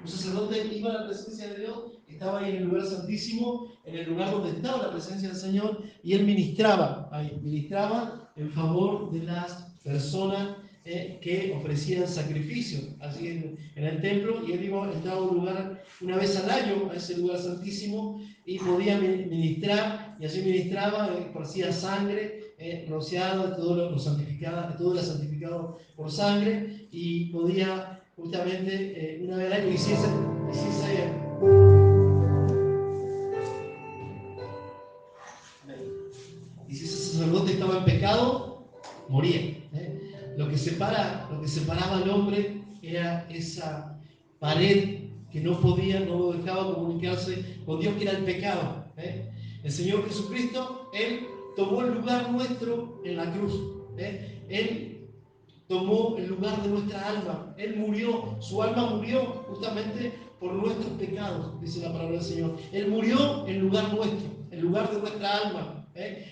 Un sacerdote iba a la presencia de Dios, estaba ahí en el lugar santísimo, en el lugar donde estaba la presencia del Señor, y él ministraba en favor de las personas que ofrecían sacrificio allí en el templo, y él entraba a un lugar una vez al año, a ese lugar santísimo, y podía ministrar, y allí ministraba, esparcía sangre, rociada, de todo lo santificado, de todo lo santificado por sangre, y podía justamente una vez al año, y si ese sacerdote estaba en pecado, moría. Lo que separaba al hombre era esa pared que no dejaba comunicarse con Dios, que era el pecado. El Señor Jesucristo, Él tomó el lugar nuestro en la cruz. Él tomó el lugar de nuestra alma. Él murió, su alma murió justamente por nuestros pecados, dice la palabra del Señor. Él murió en lugar nuestro, en lugar de nuestra alma,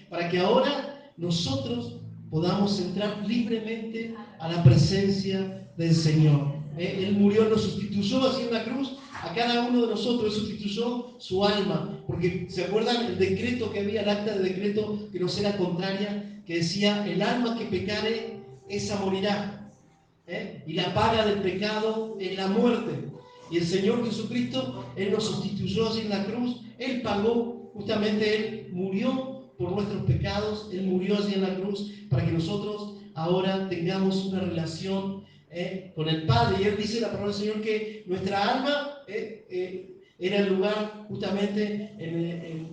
para que ahora nosotros podamos entrar libremente a la presencia del Señor. Él murió, nos sustituyó así en la cruz. A cada uno de nosotros sustituyó su alma, porque ¿se acuerdan el decreto que había, el acta de decreto que nos era contraria, que decía: el alma que pecare, esa morirá, y la paga del pecado es la muerte? Y el Señor Jesucristo, Él nos sustituyó así en la cruz. Él pagó, justamente Él murió por nuestros pecados. Él murió así en la cruz para que nosotros ahora tengamos una relación con el Padre. Y Él dice, la palabra del Señor, que nuestra alma era el lugar, justamente Él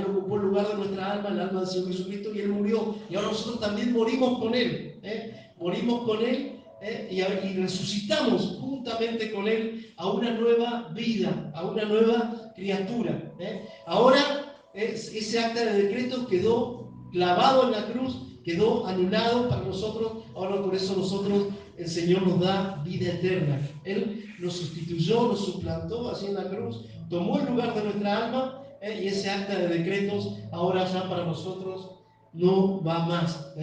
ocupó el lugar de nuestra alma, el alma del Señor Jesucristo, y Él murió. Y ahora nosotros también morimos con Él. Morimos con Él, y resucitamos juntamente con Él a una nueva vida, a una nueva criatura. Ahora ese acta de decreto quedó clavado en la cruz, quedó anulado para nosotros. Ahora por eso el Señor nos da vida eterna. Él nos sustituyó, nos suplantó así en la cruz, tomó el lugar de nuestra alma, y ese acta de decretos ahora ya para nosotros no va más.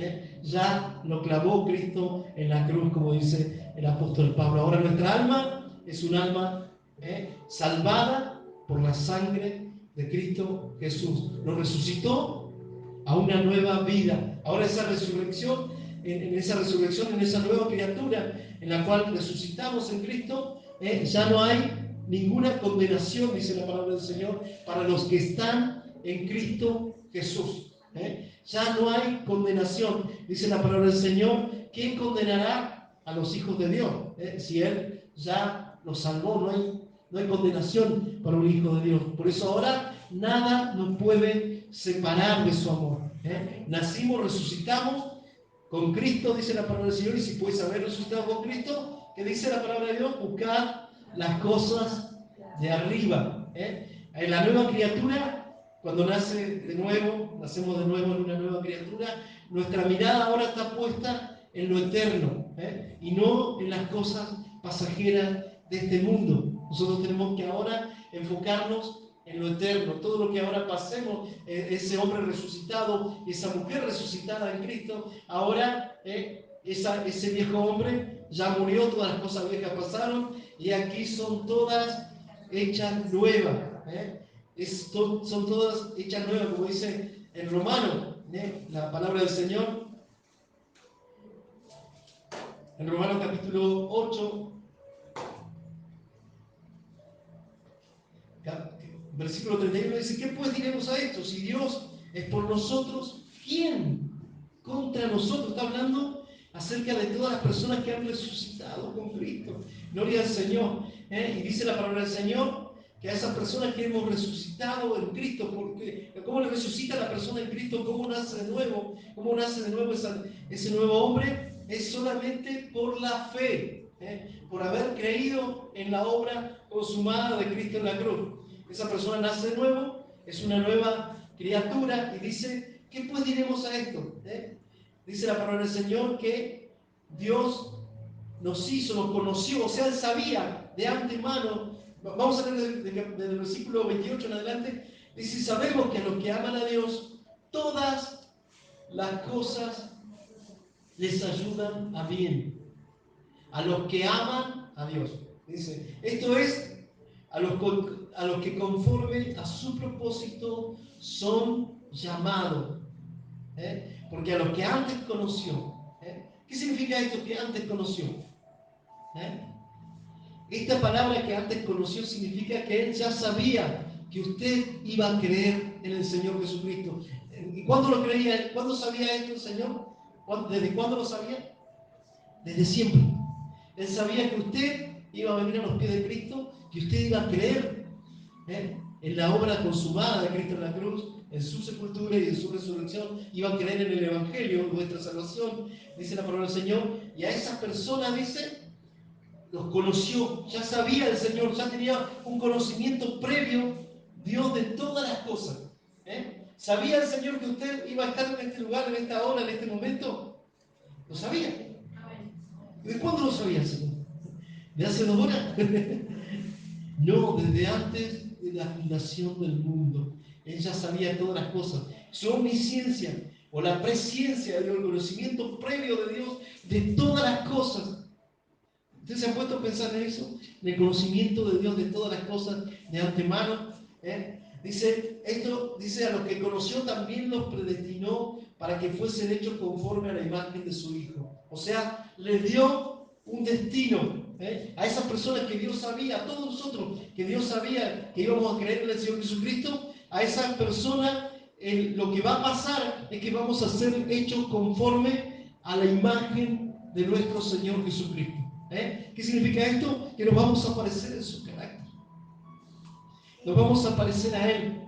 Ya lo clavó Cristo en la cruz, como dice el apóstol Pablo. Ahora nuestra alma es un alma salvada por la sangre de Cristo Jesús. Nos resucitó a una nueva vida. Ahora esa resurrección, en esa nueva criatura en la cual resucitamos en Cristo, ya no hay ninguna condenación, dice la palabra del Señor, para los que están en Cristo Jesús. Ya no hay condenación, dice la palabra del Señor. ¿Quién condenará a los hijos de Dios? Si Él ya los salvó, no hay condenación para un hijo de Dios. Por eso ahora nada nos puede separar de su amor. Nacimos, resucitamos con Cristo, dice la palabra del Señor. Y si puedes haber resucitado con Cristo, ¿qué dice la palabra de Dios? Buscad las cosas de arriba. En la nueva criatura, cuando nacemos de nuevo en una nueva criatura, nuestra mirada ahora está puesta en lo eterno, y no en las cosas pasajeras de este mundo. Nosotros tenemos que ahora enfocarnos en lo eterno. Todo lo que ahora pasemos, ese hombre resucitado, esa mujer resucitada en Cristo, ahora ese viejo hombre ya murió, todas las cosas viejas pasaron, y aquí son todas hechas nuevas. Son todas hechas nuevas, como dice en Romano, la palabra del Señor. En Romanos capítulo 8, versículo 31, dice: ¿qué pues diremos a esto? Si Dios es por nosotros, ¿quién contra nosotros? Está hablando acerca de todas las personas que han resucitado con Cristo. Gloria al Señor. Y dice la palabra del Señor que a esas personas que hemos resucitado en Cristo, porque ¿cómo le resucita a la persona en Cristo? ¿Cómo nace de nuevo? ¿Cómo nace de nuevo ese nuevo hombre? Es solamente por la fe, por haber creído en la obra consumada de Cristo en la cruz. Esa persona nace de nuevo, es una nueva criatura, y dice: ¿qué pues diremos a esto? Dice la palabra del Señor que Dios nos hizo, nos conoció, o sea, Él sabía de antemano. Vamos a leer desde el versículo 28 en adelante. Dice: sabemos que a los que aman a Dios, todas las cosas les ayudan a bien. A los que aman a Dios. Dice, esto es a los que conforme a su propósito son llamados. Porque a los que antes conoció. ¿Qué significa esto que antes conoció? Esta palabra que antes conoció significa que Él ya sabía que usted iba a creer en el Señor Jesucristo. ¿Y cuándo lo creía? ¿Cuándo sabía esto el Señor? ¿Desde cuándo lo sabía? Desde siempre. Él sabía que usted iba a venir a los pies de Cristo, que usted iba a creer en la obra consumada de Cristo en la cruz, en su sepultura y en su resurrección, iba a creer en el Evangelio, nuestra salvación, dice la palabra del Señor, y a esas personas, dice, los conoció, ya sabía el Señor, ya tenía un conocimiento previo, Dios, de todas las cosas. ¿Sabía el Señor que usted iba a estar en este lugar, en esta hora, en este momento? ¿Lo sabía? ¿De cuándo lo sabía el Señor? ¿De hace 2 horas? No, desde antes de la fundación del mundo. Él ya sabía todas las cosas. Su omnisciencia o la presciencia de Dios, el conocimiento previo de Dios de todas las cosas. ¿Usted se ha puesto a pensar en eso? En el conocimiento de Dios de todas las cosas de antemano. Dice, esto dice, a los que conoció también los predestinó para que fuesen hechos conforme a la imagen de su Hijo. O sea, les dio un destino. A esas personas que Dios sabía, a todos nosotros que Dios sabía que íbamos a creer en el Señor Jesucristo, a esas personas lo que va a pasar es que vamos a ser hechos conforme a la imagen de nuestro Señor Jesucristo. ¿Qué significa esto? Que nos vamos a parecer en su carácter. Nos vamos a parecer a Él.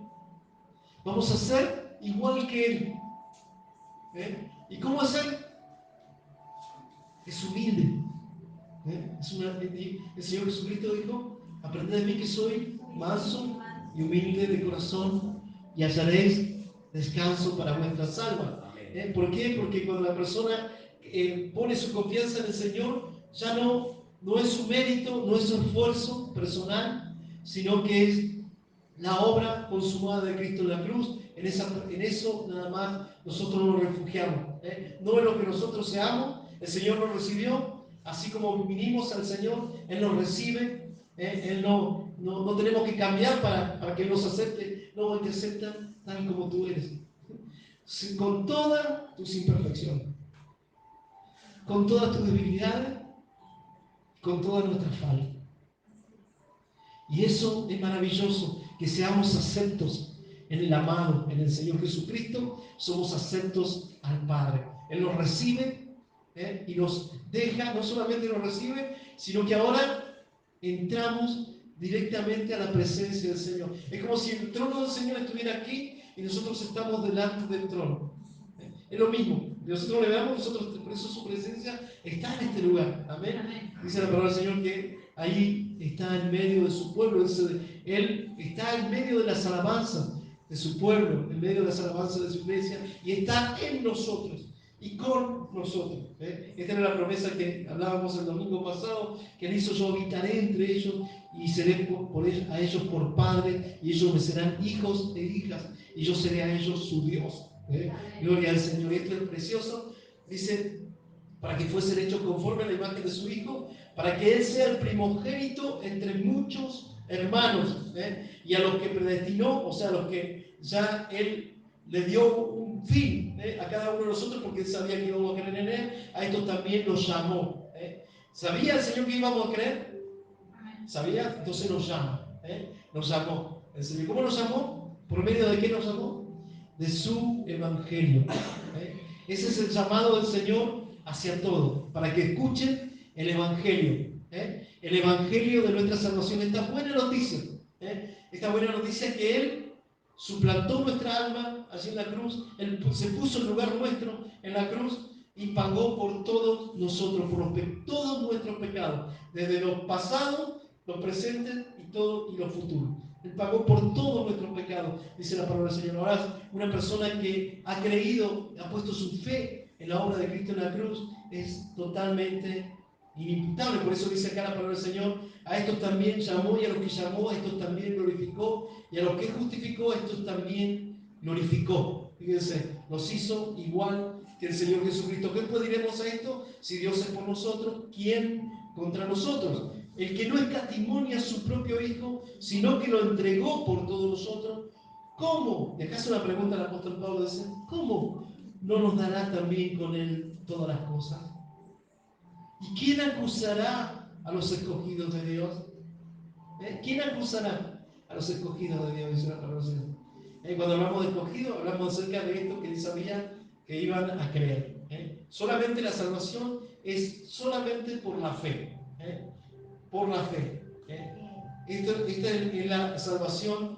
Vamos a ser igual que Él. ¿Y cómo es Él? Es humilde. El Señor Jesucristo dijo, aprended de mí que soy manso y humilde de corazón y hallaréis descanso para vuestras almas. ¿Por qué? Porque cuando la persona pone su confianza en el Señor, ya no es su mérito, no es su esfuerzo personal, sino que es la obra consumada de Cristo en la cruz. En eso nada más nosotros nos refugiamos. No es lo que nosotros seamos. El Señor nos recibió. Así como vinimos al Señor, Él nos recibe. Él no tenemos que cambiar para que Él nos acepte. No, Él te acepta tal como tú eres. Con todas tus imperfecciones, con todas tus debilidades, con todas nuestras faltas. Y eso es maravilloso, que seamos aceptos en el amado, en el Señor Jesucristo. Somos aceptos al Padre. Él nos recibe y nos deja, no solamente nos recibe, sino que ahora entramos directamente a la presencia del Señor. Es como si el trono del Señor estuviera aquí y nosotros estamos delante del trono. Es lo mismo. Nosotros le veamos, por eso su presencia está en este lugar. Amén. Dice la palabra del Señor que ahí está en medio de su pueblo. Él está en medio de las alabanzas de su pueblo, en medio de las alabanzas de su iglesia, y está en nosotros y con nosotros. Esta era la promesa que hablábamos el domingo pasado, que Él hizo: yo habitaré entre ellos y seré a ellos por padre, y ellos me serán hijos e hijas, y yo seré a ellos su Dios. Gloria al Señor. Y esto es precioso. Dice, para que fuesen hechos conforme a la imagen de su Hijo, para que Él sea el primogénito entre muchos hermanos. Y a los que predestinó, o sea, a los que ya Él le dio un fin a cada uno de nosotros, porque Él sabía que íbamos a creer en Él, a estos también los llamó. ¿Sabía el Señor que íbamos a creer? ¿Sabía? Entonces nos llama. Nos llamó el Señor. ¿Cómo nos llamó? ¿Por medio de qué nos llamó? De su evangelio. Ese es el llamado del Señor hacia todos, para que escuchen el evangelio. El evangelio de nuestra salvación. Esta buena noticia. Esta buena noticia es que Él suplantó nuestra alma allí en la cruz. Él se puso en lugar nuestro en la cruz y pagó por todos nosotros, por todos nuestros pecados, desde los pasados, los presentes y los futuros. Él pagó por todos nuestros pecados, dice la palabra del Señor. Ahora, una persona que ha creído, ha puesto su fe en la obra de Cristo en la cruz, es totalmente inimputable. Por eso dice acá la palabra del Señor: a estos también llamó, y a los que llamó, a estos también glorificó, y a los que justificó, a estos también glorificó. Fíjense, nos hizo igual que el Señor Jesucristo. ¿Qué pues diremos a esto? Si Dios es por nosotros, ¿quién contra nosotros? el que no escatimonia a su propio Hijo, sino que lo entregó por todos nosotros, ¿cómo? Y acá hace una pregunta al apóstol Pablo, dice, ¿cómo no nos dará también con él todas las cosas? ¿Y quién acusará a los escogidos de Dios? ¿Quién acusará a los escogidos de Dios? Dice la palabra del Señor. Cuando hablamos de escogidos, hablamos acerca de esto que él sabía que iban a creer. Solamente la salvación es solamente por la fe. Por la fe. Esta es la salvación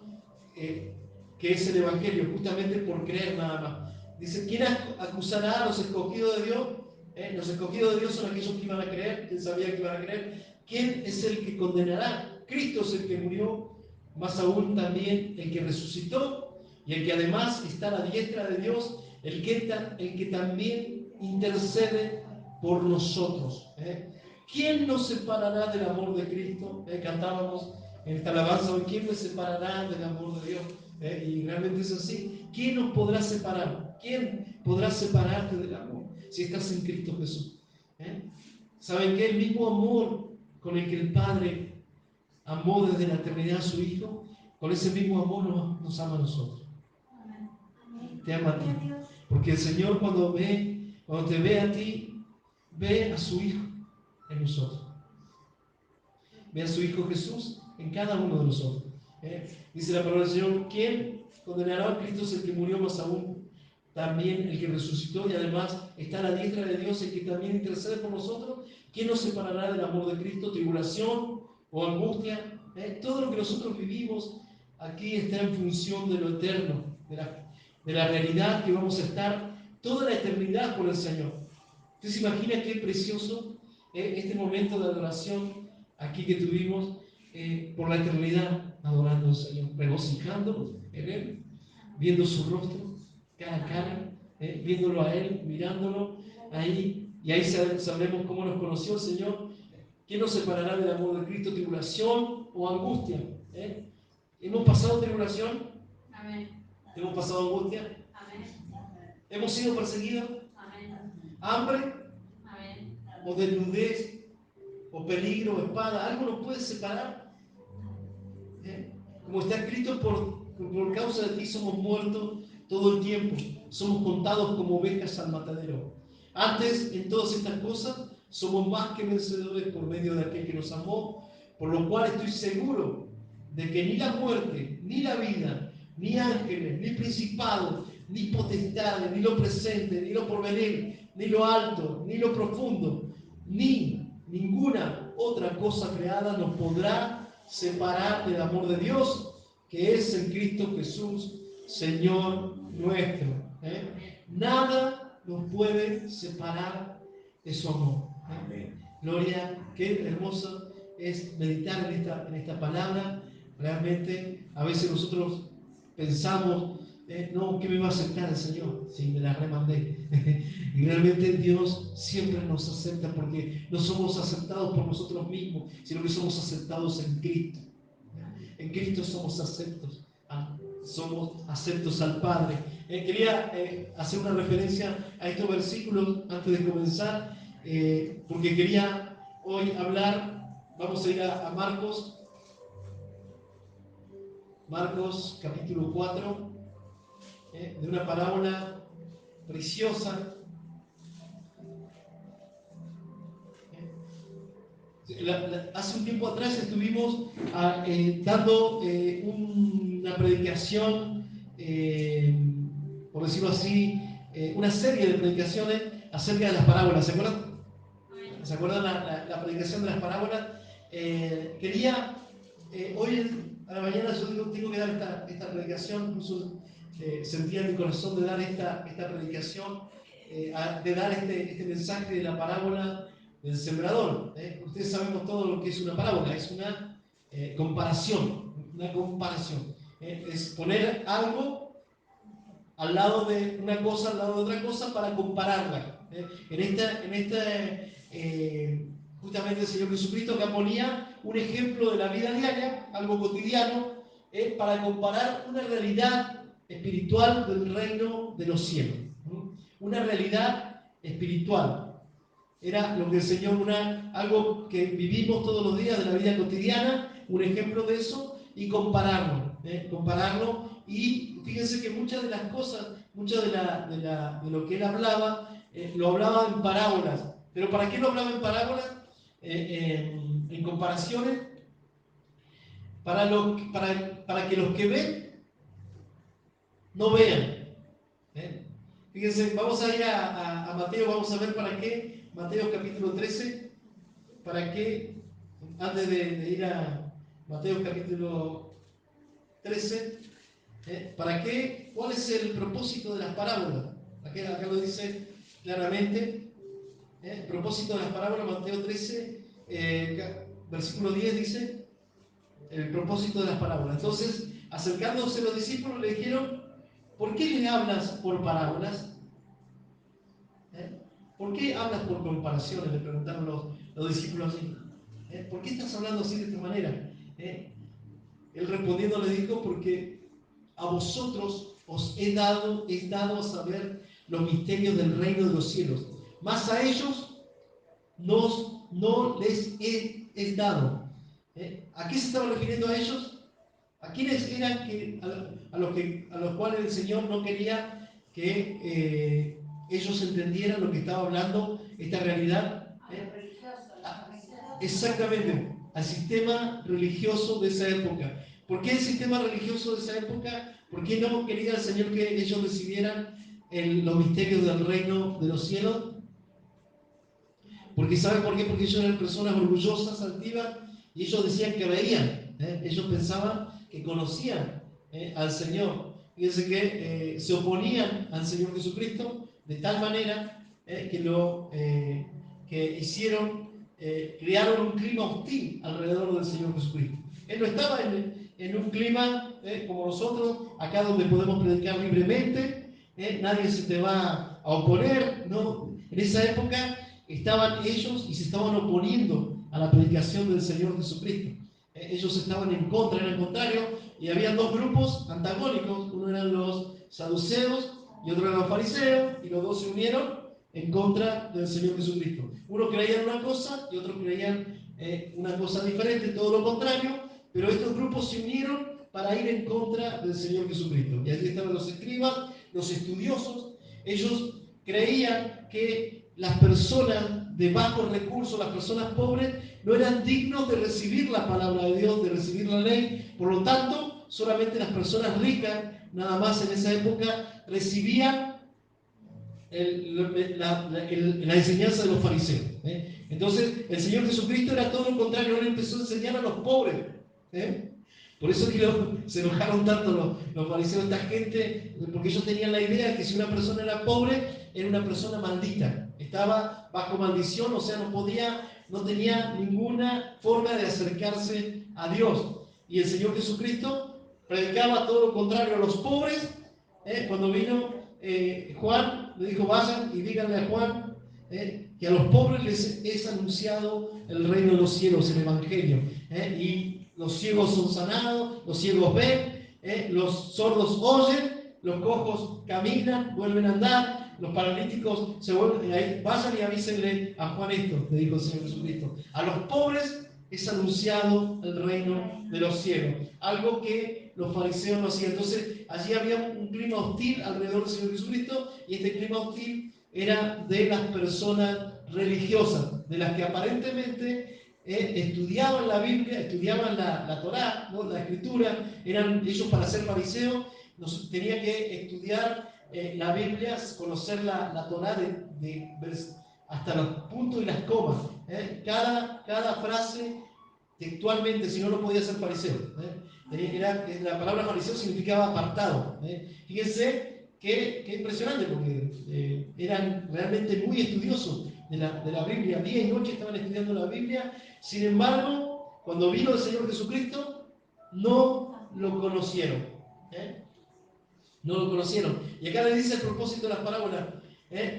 que es el Evangelio, justamente por creer nada más. Dice, ¿quién acusará a los escogidos de Dios? Los escogidos de Dios son aquellos que iban a creer, él sabía que iban a creer. ¿Quién es el que condenará? Cristo es el que murió, más aún también el que resucitó y el que además está a la diestra de Dios, el que también intercede por nosotros. ¿Quién nos separará del amor de Cristo? Cantábamos en esta alabanza hoy, ¿quién me separará del amor de Dios? Y realmente es así. ¿Quién nos podrá separar? ¿Quién podrá separarte del amor si estás en Cristo Jesús? ¿Saben qué? El mismo amor con el que el Padre amó desde la eternidad a su Hijo, con ese mismo amor nos ama a nosotros. Te ama a ti. Porque el Señor cuando te ve a ti, ve a su Hijo en nosotros. Ve a su Hijo Jesús en cada uno de nosotros. Dice la palabra del Señor, ¿quién condenará a Cristo? Es el que murió, más aún también el que resucitó y además está a la diestra de Dios, el que también intercede por nosotros. ¿Quién nos separará del amor de Cristo? ¿Tribulación o angustia? Todo lo que nosotros vivimos aquí está en función de lo eterno, de la realidad que vamos a estar toda la eternidad con el Señor. ¿Usted se imagina qué precioso este momento de adoración aquí que tuvimos por la eternidad, adorando al Señor, regocijándonos en Él, viendo su rostro cara a cara, viéndolo a Él, mirándolo ahí, y ahí sabremos cómo nos conoció el Señor. ¿Quién nos separará del amor de Cristo? ¿Tribulación o angustia? ¿Hemos pasado tribulación? Amén. ¿Hemos pasado angustia? Amén. ¿Hemos sido perseguidos? Amén. ¿Hambre? Amén. ¿O desnudez? ¿O peligro? ¿O espada? ¿Algo nos puede separar? Como está escrito, por causa de ti somos muertos todo el tiempo. Somos contados como ovejas al matadero. Antes, en todas estas cosas, somos más que vencedores por medio de aquel que nos amó, por lo cual estoy seguro de que ni la muerte, ni la vida, ni ángeles, ni principados, ni potestades, ni lo presente, ni lo porvenir, ni lo alto, ni lo profundo, ni ninguna otra cosa creada nos podrá separar del amor de Dios, que es en Cristo Jesús, Señor nuestro. Nada nos puede separar de su amor. Gloria, qué hermoso es meditar en esta palabra. Realmente, a veces nosotros pensamos, no, ¿qué me va a aceptar el Señor? Si me la remandé. Y realmente Dios siempre nos acepta porque no somos aceptados por nosotros mismos, sino que somos aceptados en Cristo. En Cristo somos aceptos. Somos aceptos al Padre. Quería hacer una referencia a estos versículos antes de comenzar, porque quería hoy hablar, vamos a ir a Marcos capítulo 4, de una parábola preciosa. Hace un tiempo atrás estuvimos dando una predicación, por decirlo así, una serie de predicaciones acerca de las parábolas. ¿Se acuerdan? ¿Se acuerdan la predicación de las parábolas? Quería, hoy a la mañana yo digo, tengo que dar esta predicación, incluso sentía en mi corazón de dar esta predicación, de dar este mensaje de la parábola del sembrador. Ustedes sabemos todo lo que es una parábola, es una comparación, es poner algo al lado de una cosa, al lado de otra cosa para compararla. Justamente el Señor Jesucristo acá ponía un ejemplo de la vida diaria, algo cotidiano, para comparar una realidad espiritual del reino de los cielos. Una realidad espiritual. Era lo que el Señor, algo que vivimos todos los días de la vida cotidiana, un ejemplo de eso, y compararlo. Y fíjense que muchas de las cosas, de lo que él hablaba, lo hablaba en parábolas. ¿Pero para qué lo hablaba en parábolas? En comparaciones, para que los que ven no vean. Fíjense, vamos a ir a Mateo, vamos a ver para qué. Mateo capítulo 13, para qué, antes de ir a Mateo capítulo 13, ¿para qué? ¿Cuál es el propósito de las parábolas? Acá lo dice claramente. El propósito de las parábolas, Mateo 13, versículo 10 dice, el propósito de las parábolas. Entonces, acercándose los discípulos le dijeron, ¿por qué le hablas por parábolas? ¿Por qué hablas por comparaciones? Le preguntaron los discípulos así. ¿Por qué estás hablando así de esta manera? Él respondiendo le dijo, porque a vosotros os he dado a saber los misterios del reino de los cielos, mas a ellos no les he dado. ¿A qué se estaba refiriendo a ellos? ¿A quiénes eran a los cuales el Señor no quería que ellos entendieran lo que estaba hablando, esta realidad? Exactamente, al sistema religioso de esa época. ¿Por qué el sistema religioso de esa época? ¿Por qué no quería el Señor que ellos recibieran los misterios del reino de los cielos? Porque ¿saben por qué? Porque ellos eran personas orgullosas, altivas, y ellos decían que veían. Ellos pensaban que conocían al Señor. Fíjense que se oponían al Señor Jesucristo de tal manera que crearon un clima hostil alrededor del Señor Jesucristo. Él no estaba en un clima como nosotros, acá donde podemos predicar libremente, nadie se te va a oponer, ¿no? En esa época estaban ellos y se estaban oponiendo a la predicación del Señor Jesucristo. Ellos estaban en contra, era el contrario, y había dos grupos antagónicos, uno eran los saduceos y otro eran los fariseos, y los dos se unieron en contra del Señor Jesucristo. Uno creía en una cosa y otros creían una cosa diferente, todo lo contrario, pero estos grupos se unieron para ir en contra del Señor Jesucristo. Y allí estaban los escribas, los estudiosos. Ellos creían que las personas de bajos recursos, las personas pobres, no eran dignos de recibir la palabra de Dios, de recibir la ley. Por lo tanto, solamente las personas ricas, nada más en esa época, recibían la enseñanza de los fariseos. Entonces, el Señor Jesucristo era todo lo contrario, Él empezó a enseñar a los pobres. Por eso que se enojaron tanto los fariseos, esta gente, porque ellos tenían la idea de que si una persona era pobre, era una persona maldita, estaba bajo maldición, o sea, no tenía ninguna forma de acercarse a Dios. Y el Señor Jesucristo predicaba todo lo contrario a los pobres. Cuando vino Juan, le dijo, vayan y díganle a Juan que a los pobres les es anunciado el reino de los cielos, el Evangelio. Y los ciegos son sanados, los ciegos ven, los sordos oyen, los cojos caminan, vuelven a andar, los paralíticos se vuelven, vayan y avísenle a Juan esto, le dijo el Señor Jesucristo. A los pobres es anunciado el reino de los cielos, algo que los fariseos no hacían. Entonces allí había un clima hostil alrededor del Señor Jesucristo, y este clima hostil era de las personas religiosas, de las que aparentemente estudiaban la Biblia, estudiaban la Torá, ¿no? La Escritura. Ellos, para ser fariseos, tenían que estudiar la Biblia, conocer la Torá hasta los puntos y las comas. Cada frase textualmente, si no, no podía ser fariseo. La palabra fariseo significaba apartado. Fíjense qué impresionante, porque eran realmente muy estudiosos de la Biblia, día y noche estaban estudiando la Biblia. Sin embargo, cuando vino el Señor Jesucristo, no lo conocieron. No lo conocieron. Y acá le dice el propósito de las parábolas.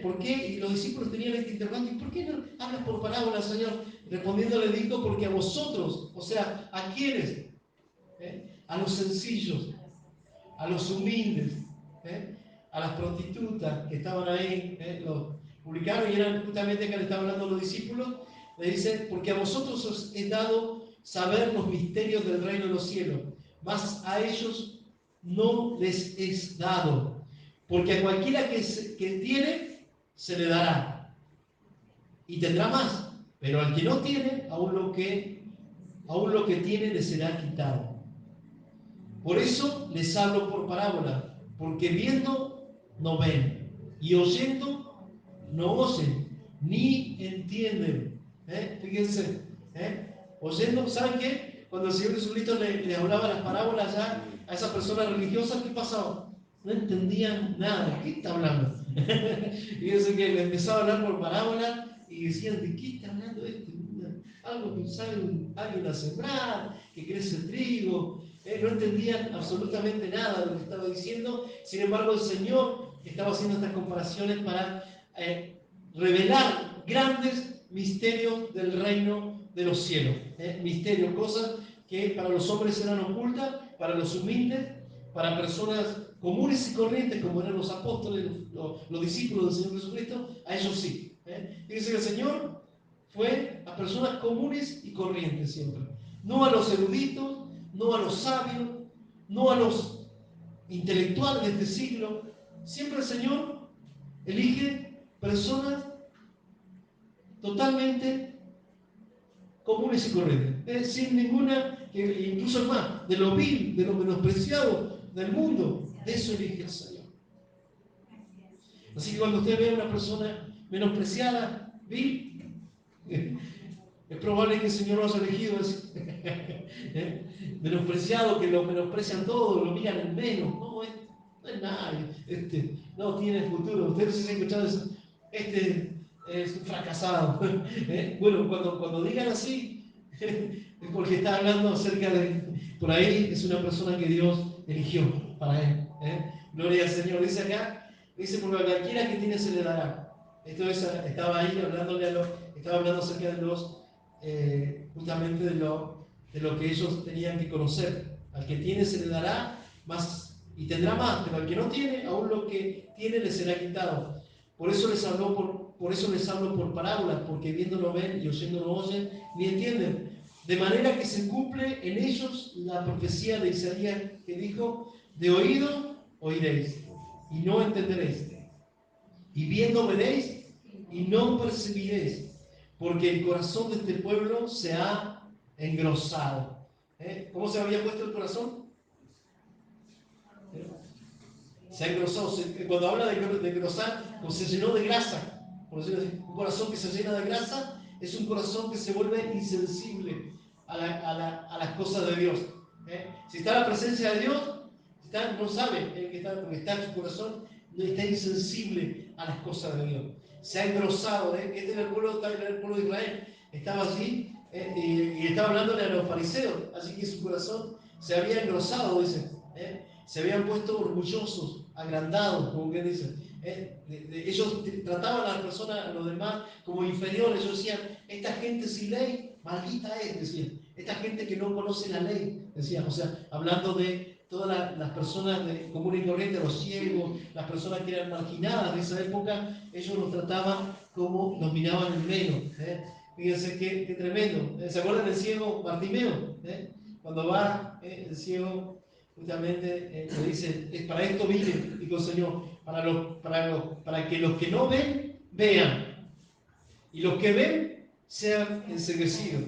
¿Por qué? Y los discípulos tenían este interrogante: ¿por qué no hablas por parábolas, Señor? Respondiendo le dijo: porque a vosotros, o sea, ¿a quiénes? A los sencillos, a los humildes, a las prostitutas que estaban ahí, publicaron, y eran justamente que le estaba hablando a los discípulos, le dice, porque a vosotros os he dado saber los misterios del reino de los cielos, mas a ellos no les es dado, porque a cualquiera que tiene, se le dará, y tendrá más, pero al que no tiene, aún lo que tiene le será quitado. Por eso les hablo por parábola, porque viendo no ven, y oyendo no oyen, ni entienden. Fíjense, oyendo, ¿saben qué? Cuando el Señor Jesucristo le hablaba las parábolas ya a esa persona religiosa, ¿qué pasaba? No entendían nada. ¿Qué está hablando? Fíjense que le empezaba a hablar por parábola y decían, ¿de qué está hablando este? Algo que sabe alguien a sembrar, que crece el trigo. No entendían absolutamente nada de lo que estaba diciendo. Sin embargo, el Señor estaba haciendo estas comparaciones para revelar grandes misterios del reino de los cielos. Misterios, cosas que para los hombres eran ocultas, para los humildes, para personas comunes y corrientes, como eran los apóstoles, los discípulos del Señor Jesucristo, a ellos sí. Fíjense que el Señor fue a personas comunes y corrientes siempre. No a los eruditos, no a los sabios, no a los intelectuales de este siglo. Siempre el Señor elige personas totalmente comunes y corrientes, sin ninguna, incluso más, de lo vil, de lo menospreciado del mundo, de eso elige el Señor. Así que cuando usted ve a una persona menospreciada, vil, es probable que el Señor lo haya elegido así. Menospreciado, que lo menosprecian todo, lo miran en menos. No es nadie. No tiene futuro. Ustedes se han escuchado eso. Es un fracasado. Bueno, cuando digan así, es porque está hablando acerca de. Por ahí es una persona que Dios eligió para él. Gloria al Señor. Dice acá, dice, porque a cualquiera que tiene se le dará. Estaba ahí estaba hablando acerca de los. Justamente de lo que ellos tenían que conocer. Al que tiene se le dará más y tendrá más, pero al que no tiene, aún lo que tiene le será quitado. Por eso les hablo por parábolas, porque viendo no ven y oyendo no oyen ni entienden. De manera que se cumple en ellos la profecía de Isaías que dijo: de oído oiréis y no entenderéis, y viendo veréis y no percibiréis. Porque el corazón de este pueblo se ha engrosado. ¿Cómo se había puesto el corazón? Se ha engrosado. Cuando habla de engrosar, pues se llenó de grasa. Por decirlo así, un corazón que se llena de grasa es un corazón que se vuelve insensible a las cosas de Dios. Si está en la presencia de Dios, no sabe que está en su corazón, no está insensible a las cosas de Dios. Se ha engrosado. Este era el pueblo de Israel. Estaba allí y estaba hablándole a los fariseos. Así que su corazón se había engrosado, dice. Se habían puesto orgullosos, agrandados, como que dicen. Ellos trataban a las personas, a los demás, como inferiores. Ellos decían: esta gente sin ley, maldita es, decían. Esta gente que no conoce la ley, decían. O sea, hablando de todas las personas comunes y corrientes, los ciegos, las personas que eran marginadas de esa época, ellos los trataban como los miraban en menos. Fíjense qué tremendo. ¿Se acuerdan del ciego Bartimeo? Cuando va el ciego, justamente le dice: para esto vine, dijo el Señor, para que los que no ven, vean, y los que ven sean enseguecidos.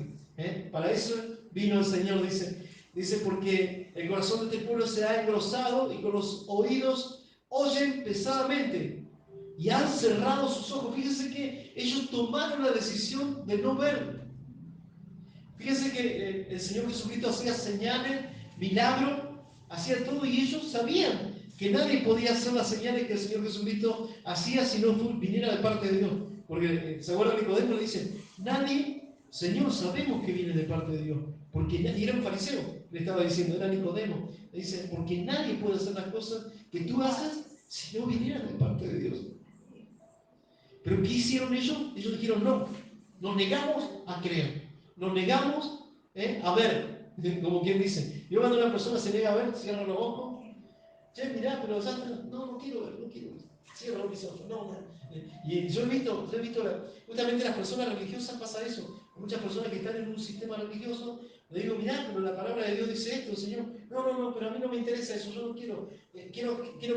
Para eso vino el Señor, dice, porque el corazón de este pueblo se ha engrosado y con los oídos oyen pesadamente y han cerrado sus ojos. Fíjense que ellos tomaron la decisión de no ver. Fíjense que el Señor Jesucristo hacía señales, milagros, hacía todo, y ellos sabían que nadie podía hacer las señales que el Señor Jesucristo hacía si no viniera de parte de Dios. Porque, ¿se acuerdan? Nicodemo le dice: nadie, Señor, sabemos que viene de parte de Dios. Porque nadie, era un fariseo, le estaba diciendo, era Nicodemo. Le dice: porque nadie puede hacer las cosas que tú haces si no vinieran de parte de Dios. Pero ¿qué hicieron ellos? Ellos dijeron: no, nos negamos a creer. Nos negamos a ver, como quien dice. Yo, cuando una persona se niega a ver, cierra los ojos. Che, mirá, pero ya no quiero ver, no quiero ver. Cierro mis ojos. No. Y yo he visto justamente las personas religiosas pasa eso. Muchas personas que están en un sistema religioso, le digo, mirá, pero la palabra de Dios dice esto, Señor. No, pero a mí no me interesa eso, yo no quiero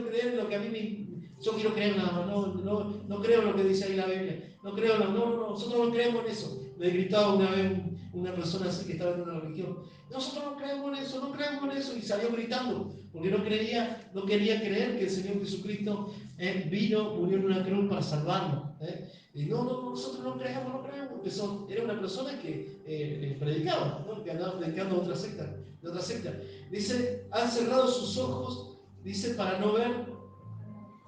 creer en lo que a mí yo quiero creer nada más, no creo en lo que dice ahí la Biblia, nosotros no creemos en eso. Me gritaba una vez una persona así que estaba en una religión, nosotros no creemos en eso, y salió gritando, porque no quería creer que el Señor Jesucristo vino, murió en una cruz para salvarnos. Y nosotros no creemos. Era una persona que predicaba, ¿no? Que andaba predicando de otra secta. Dice, han cerrado sus ojos, dice, para no ver,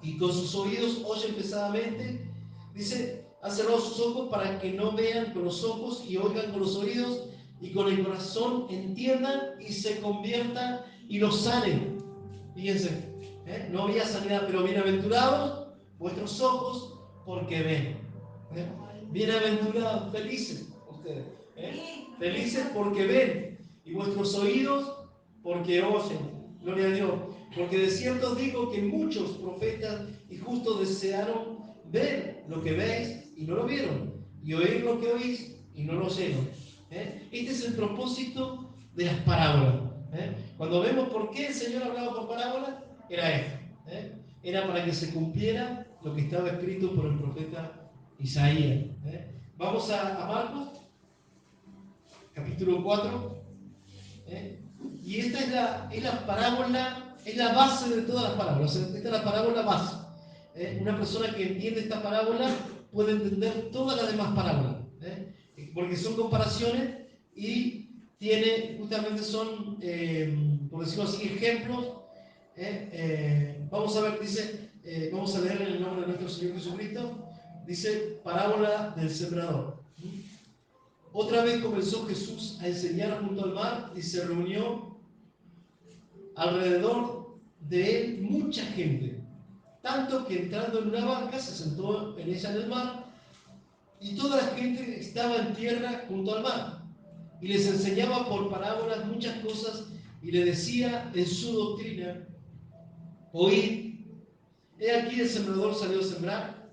y con sus oídos oyen pesadamente. Dice, han cerrado sus ojos para que no vean con los ojos y oigan con los oídos, y con el corazón entiendan y se conviertan y los sanen. Fíjense, no había sanidad, pero bienaventurados vuestros ojos porque ven. Bienaventurados, felices ustedes. Felices porque ven, y vuestros oídos porque oyen. Gloria a Dios. Porque de cierto os digo que muchos profetas y justos desearon ver lo que veis y no lo vieron, y oír lo que oís y no lo oyeron. Este es el propósito de las parábolas. Cuando vemos por qué el Señor hablaba por parábolas, era esto. Era para que se cumpliera lo que estaba escrito por el profeta Isaías. Vamos a Marcos, capítulo 4. Y esta es la parábola, es la base de todas las parábolas. Esta es la parábola base. Una persona que entiende esta parábola puede entender todas las demás parábolas. Porque son comparaciones y justamente son, por decirlo así, ejemplos. Vamos a ver, dice, vamos a leer en el nombre de nuestro Señor Jesucristo. Dice, parábola del sembrador. Otra vez comenzó Jesús a enseñar junto al mar y se reunió alrededor de él mucha gente, tanto que entrando en una barca se sentó en ella en el mar, y toda la gente estaba en tierra junto al mar, y les enseñaba por parábolas muchas cosas, y le decía en su doctrina: oíd, he aquí el sembrador salió a sembrar,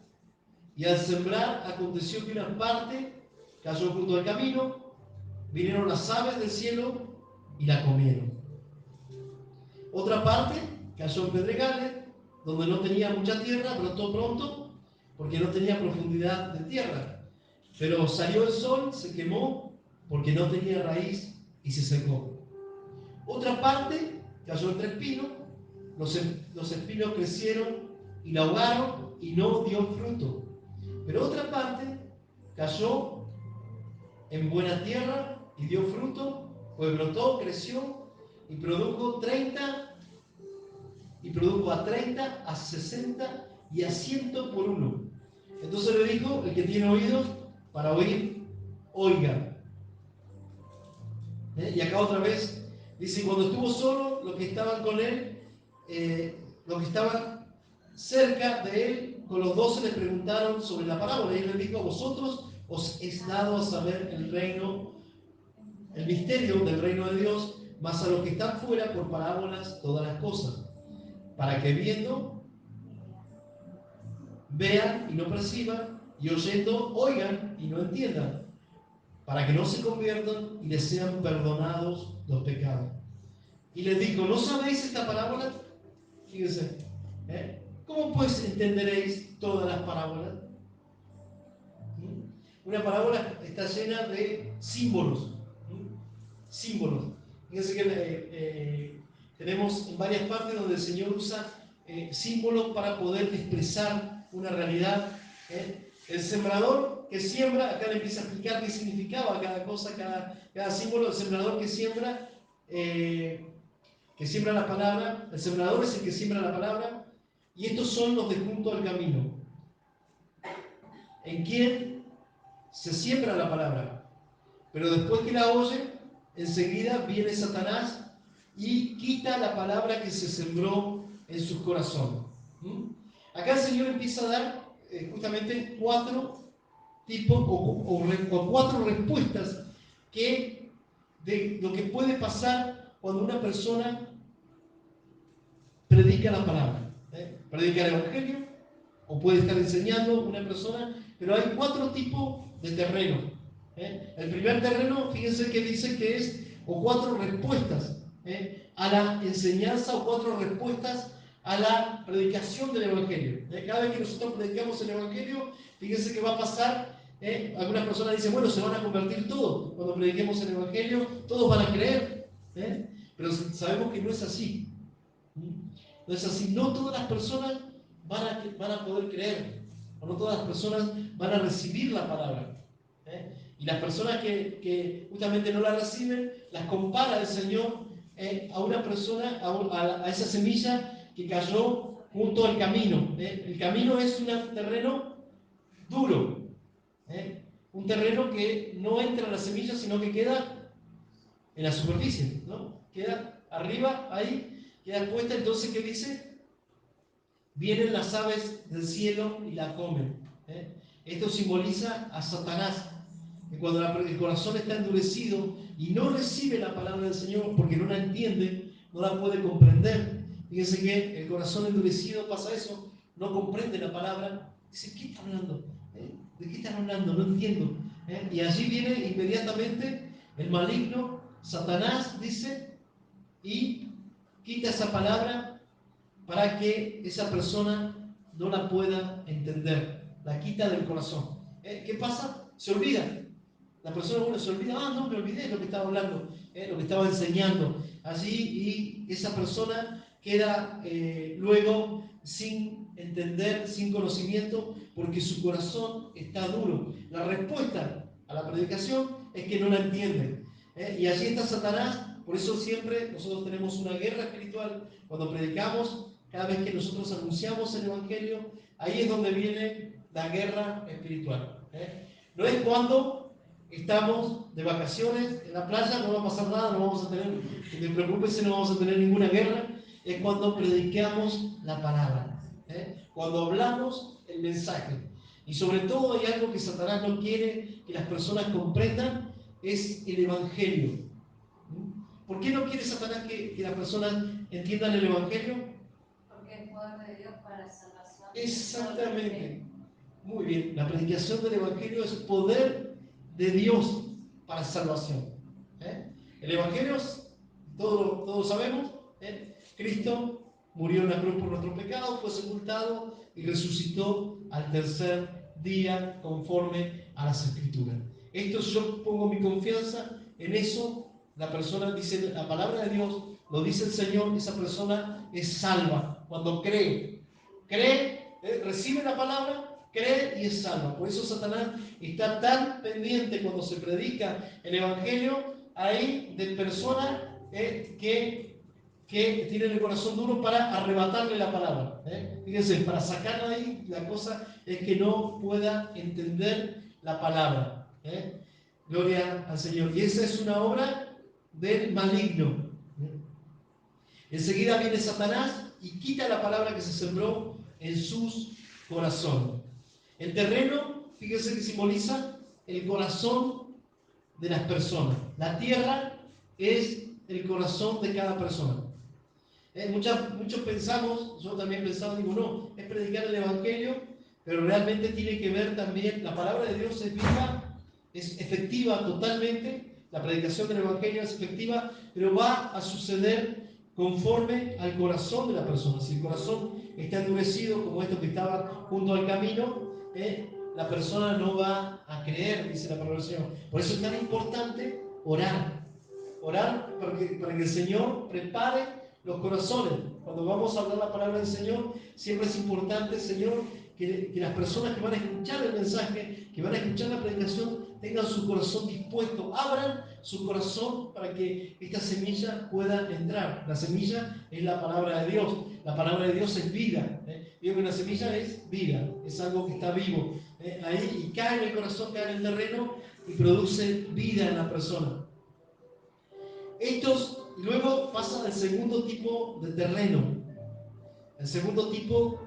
y al sembrar aconteció que una parte cayó junto al camino, vinieron las aves del cielo y la comieron. Otra parte cayó en pedregales, donde no tenía mucha tierra, brotó pronto, porque no tenía profundidad de tierra. Pero salió el sol, se quemó, porque no tenía raíz y se secó. Otra parte cayó entre espinos, los espinos crecieron y la ahogaron y no dio fruto. Pero otra parte cayó en buena tierra y dio fruto, pues brotó, creció y produjo a 30, a 60 y a 100 por uno. Entonces le dijo: el que tiene oídos para oír, oiga. Y acá otra vez dice: cuando estuvo solo, los que estaban con él, los que estaban cerca de él, con los 12 le preguntaron sobre la parábola, y él les dijo: a vosotros os es dado a saber el misterio del reino de Dios, mas a los que están fuera por parábolas todas las cosas, para que viendo vean y no perciban, y oyendo oigan y no entiendan, para que no se conviertan y les sean perdonados los pecados. Y les dijo: ¿no sabéis esta parábola? Fíjense, ¿cómo pues entenderéis todas las parábolas? Una parábola está llena de símbolos. Símbolos. Fíjense que tenemos en varias partes donde el Señor usa símbolos para poder expresar una realidad. El sembrador que siembra, acá le empieza a explicar qué significaba cada cosa, cada símbolo. El sembrador que siembra la palabra, el sembrador es el que siembra la palabra, y estos son los de junto al camino, en quien se siembra la palabra, pero después que la oye, enseguida viene Satanás y quita la palabra que se sembró en su corazón. Acá el Señor empieza a dar justamente 4 tipos o 4 respuestas de lo que puede pasar cuando una persona predica la palabra, predica el Evangelio, o puede estar enseñando una persona, pero hay 4 tipos de terreno. El primer terreno, fíjense que dice que es, o 4 respuestas a la enseñanza, o 4 respuestas a la predicación del Evangelio. Cada vez que nosotros predicamos el Evangelio, fíjense que va a pasar, algunas personas dicen, bueno, se van a convertir todos, cuando prediquemos el Evangelio, todos van a creer, pero sabemos que no es así. No es así, no todas las personas van a poder creer, o no todas las personas van a recibir la palabra. Y las personas que justamente no la reciben, las compara el Señor a una persona, a esa semilla que cayó junto al camino. El camino es un terreno duro, un terreno que no entra en la semilla, sino que queda en la superficie, ¿no? Queda arriba, ahí, queda puesta. Entonces, ¿qué dice? Vienen las aves del cielo y la comen. Esto simboliza a Satanás, que cuando el corazón está endurecido y no recibe la palabra del Señor porque no la entiende, no la puede comprender. Fíjense que el corazón endurecido pasa eso, no comprende la palabra, dice, ¿qué está hablando? ¿De qué están hablando? No entiendo. Y allí viene inmediatamente el maligno, Satanás, dice, y quita esa palabra para que esa persona no la pueda entender, la quita del corazón. ¿Qué pasa? Se olvida. La persona, bueno, se olvida, no, me olvidé lo que estaba hablando, lo que estaba enseñando allí, y esa persona queda luego sin entender, sin conocimiento, porque su corazón está duro. La respuesta a la predicación es que no la entienden. Y allí está Satanás. Por eso siempre nosotros tenemos una guerra espiritual cuando predicamos. Cada vez que nosotros anunciamos el Evangelio, ahí es donde viene la guerra espiritual. No es cuando estamos de vacaciones en la playa, no va a pasar nada, no vamos a tener, no te preocupes, no vamos a tener ninguna guerra. Es cuando predicamos la palabra, cuando hablamos el mensaje. Y sobre todo hay algo que Satanás no quiere que las personas comprendan, es el Evangelio. ¿Por qué no quiere Satanás que las personas entiendan el Evangelio? Porque es poder de Dios para salvación. Exactamente. Muy bien. La predicación del Evangelio es poder de Dios para salvación. El Evangelio, todos sabemos, Cristo murió en la cruz por nuestros pecados, fue sepultado y resucitó al tercer día conforme a las Escrituras. Esto, yo pongo mi confianza en eso. La persona dice, la palabra de Dios, lo dice el Señor, esa persona es salva cuando cree, recibe la palabra, cree y es salva. Por eso Satanás está tan pendiente cuando se predica el Evangelio ahí de personas que tienen el corazón duro para arrebatarle la palabra. Fíjense, para sacarla de ahí, la cosa es que no pueda entender la palabra. Gloria al Señor. Y esa es una obra del maligno. Enseguida viene Satanás y quita la palabra que se sembró en sus corazones. El terreno, fíjense que simboliza el corazón de las personas. La tierra es el corazón de cada persona. Muchos pensamos, yo también pensaba, digo, no, es predicar el Evangelio, pero realmente tiene que ver también, la palabra de Dios es viva, es efectiva totalmente, la predicación del Evangelio es efectiva, pero va a suceder conforme al corazón de la persona. Si el corazón está endurecido, como esto que estaba junto al camino, la persona no va a creer, dice la palabra del Señor. Por eso es tan importante orar para que el Señor prepare los corazones. Cuando vamos a hablar la palabra del Señor, siempre es importante, Señor, que las personas que van a escuchar el mensaje, que van a escuchar la predicación, tengan su corazón dispuesto, abran su corazón para que esta semilla pueda entrar. La semilla es la palabra de Dios. La palabra de Dios es vida. Digo que una semilla es vida, es algo que está vivo. Ahí, y cae en el corazón, cae en el terreno y produce vida en la persona. Y luego pasa al segundo tipo de terreno, el segundo tipo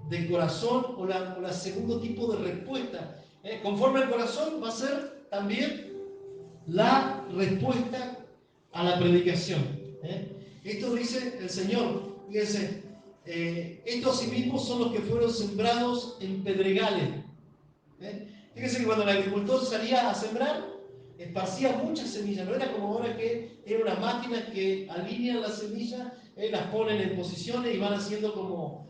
de corazón o la segundo tipo de respuesta. Conforme al corazón va a ser también la respuesta a la predicación. Esto dice el Señor. Fíjense, estos asimismo son los que fueron sembrados en pedregales. Fíjense que cuando el agricultor salía a sembrar, esparcía muchas semillas, no era como ahora que era una máquina que alinean las semillas, las ponen en posiciones y van haciendo como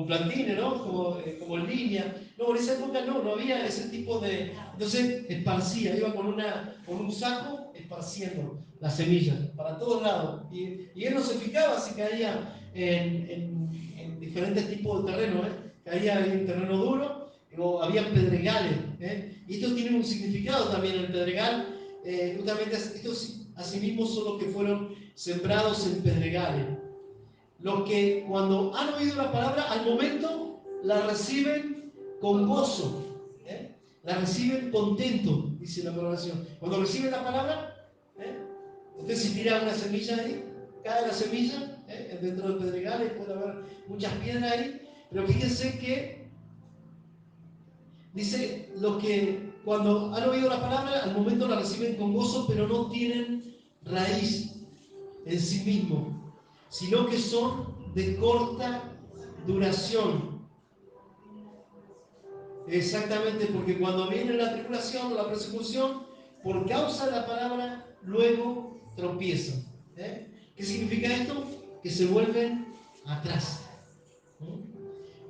plantines, ¿no? Como en línea. No, en esa época no había ese tipo de... Entonces esparcía, iba con un saco esparciendo las semillas para todos lados. Y él no se fijaba si caía en diferentes tipos de terreno, caía en terreno duro o había pedregales. Y esto tiene un significado también, el pedregal. Justamente estos asimismo son los que fueron sembrados en pedregales. Los que cuando han oído la palabra, al momento la reciben con gozo, la reciben contento, dice la oración. Cuando reciben la palabra, usted si tira una semilla ahí, cae la semilla, dentro del pedregal puede haber muchas piedras ahí, pero fíjense que dice, los que cuando han oído la palabra, al momento la reciben con gozo, pero no tienen raíz en sí mismo, sino que son de corta duración. Exactamente, porque cuando viene la tribulación o la persecución, por causa de la palabra, luego tropiezan. ¿Qué significa esto? Que se vuelven atrás.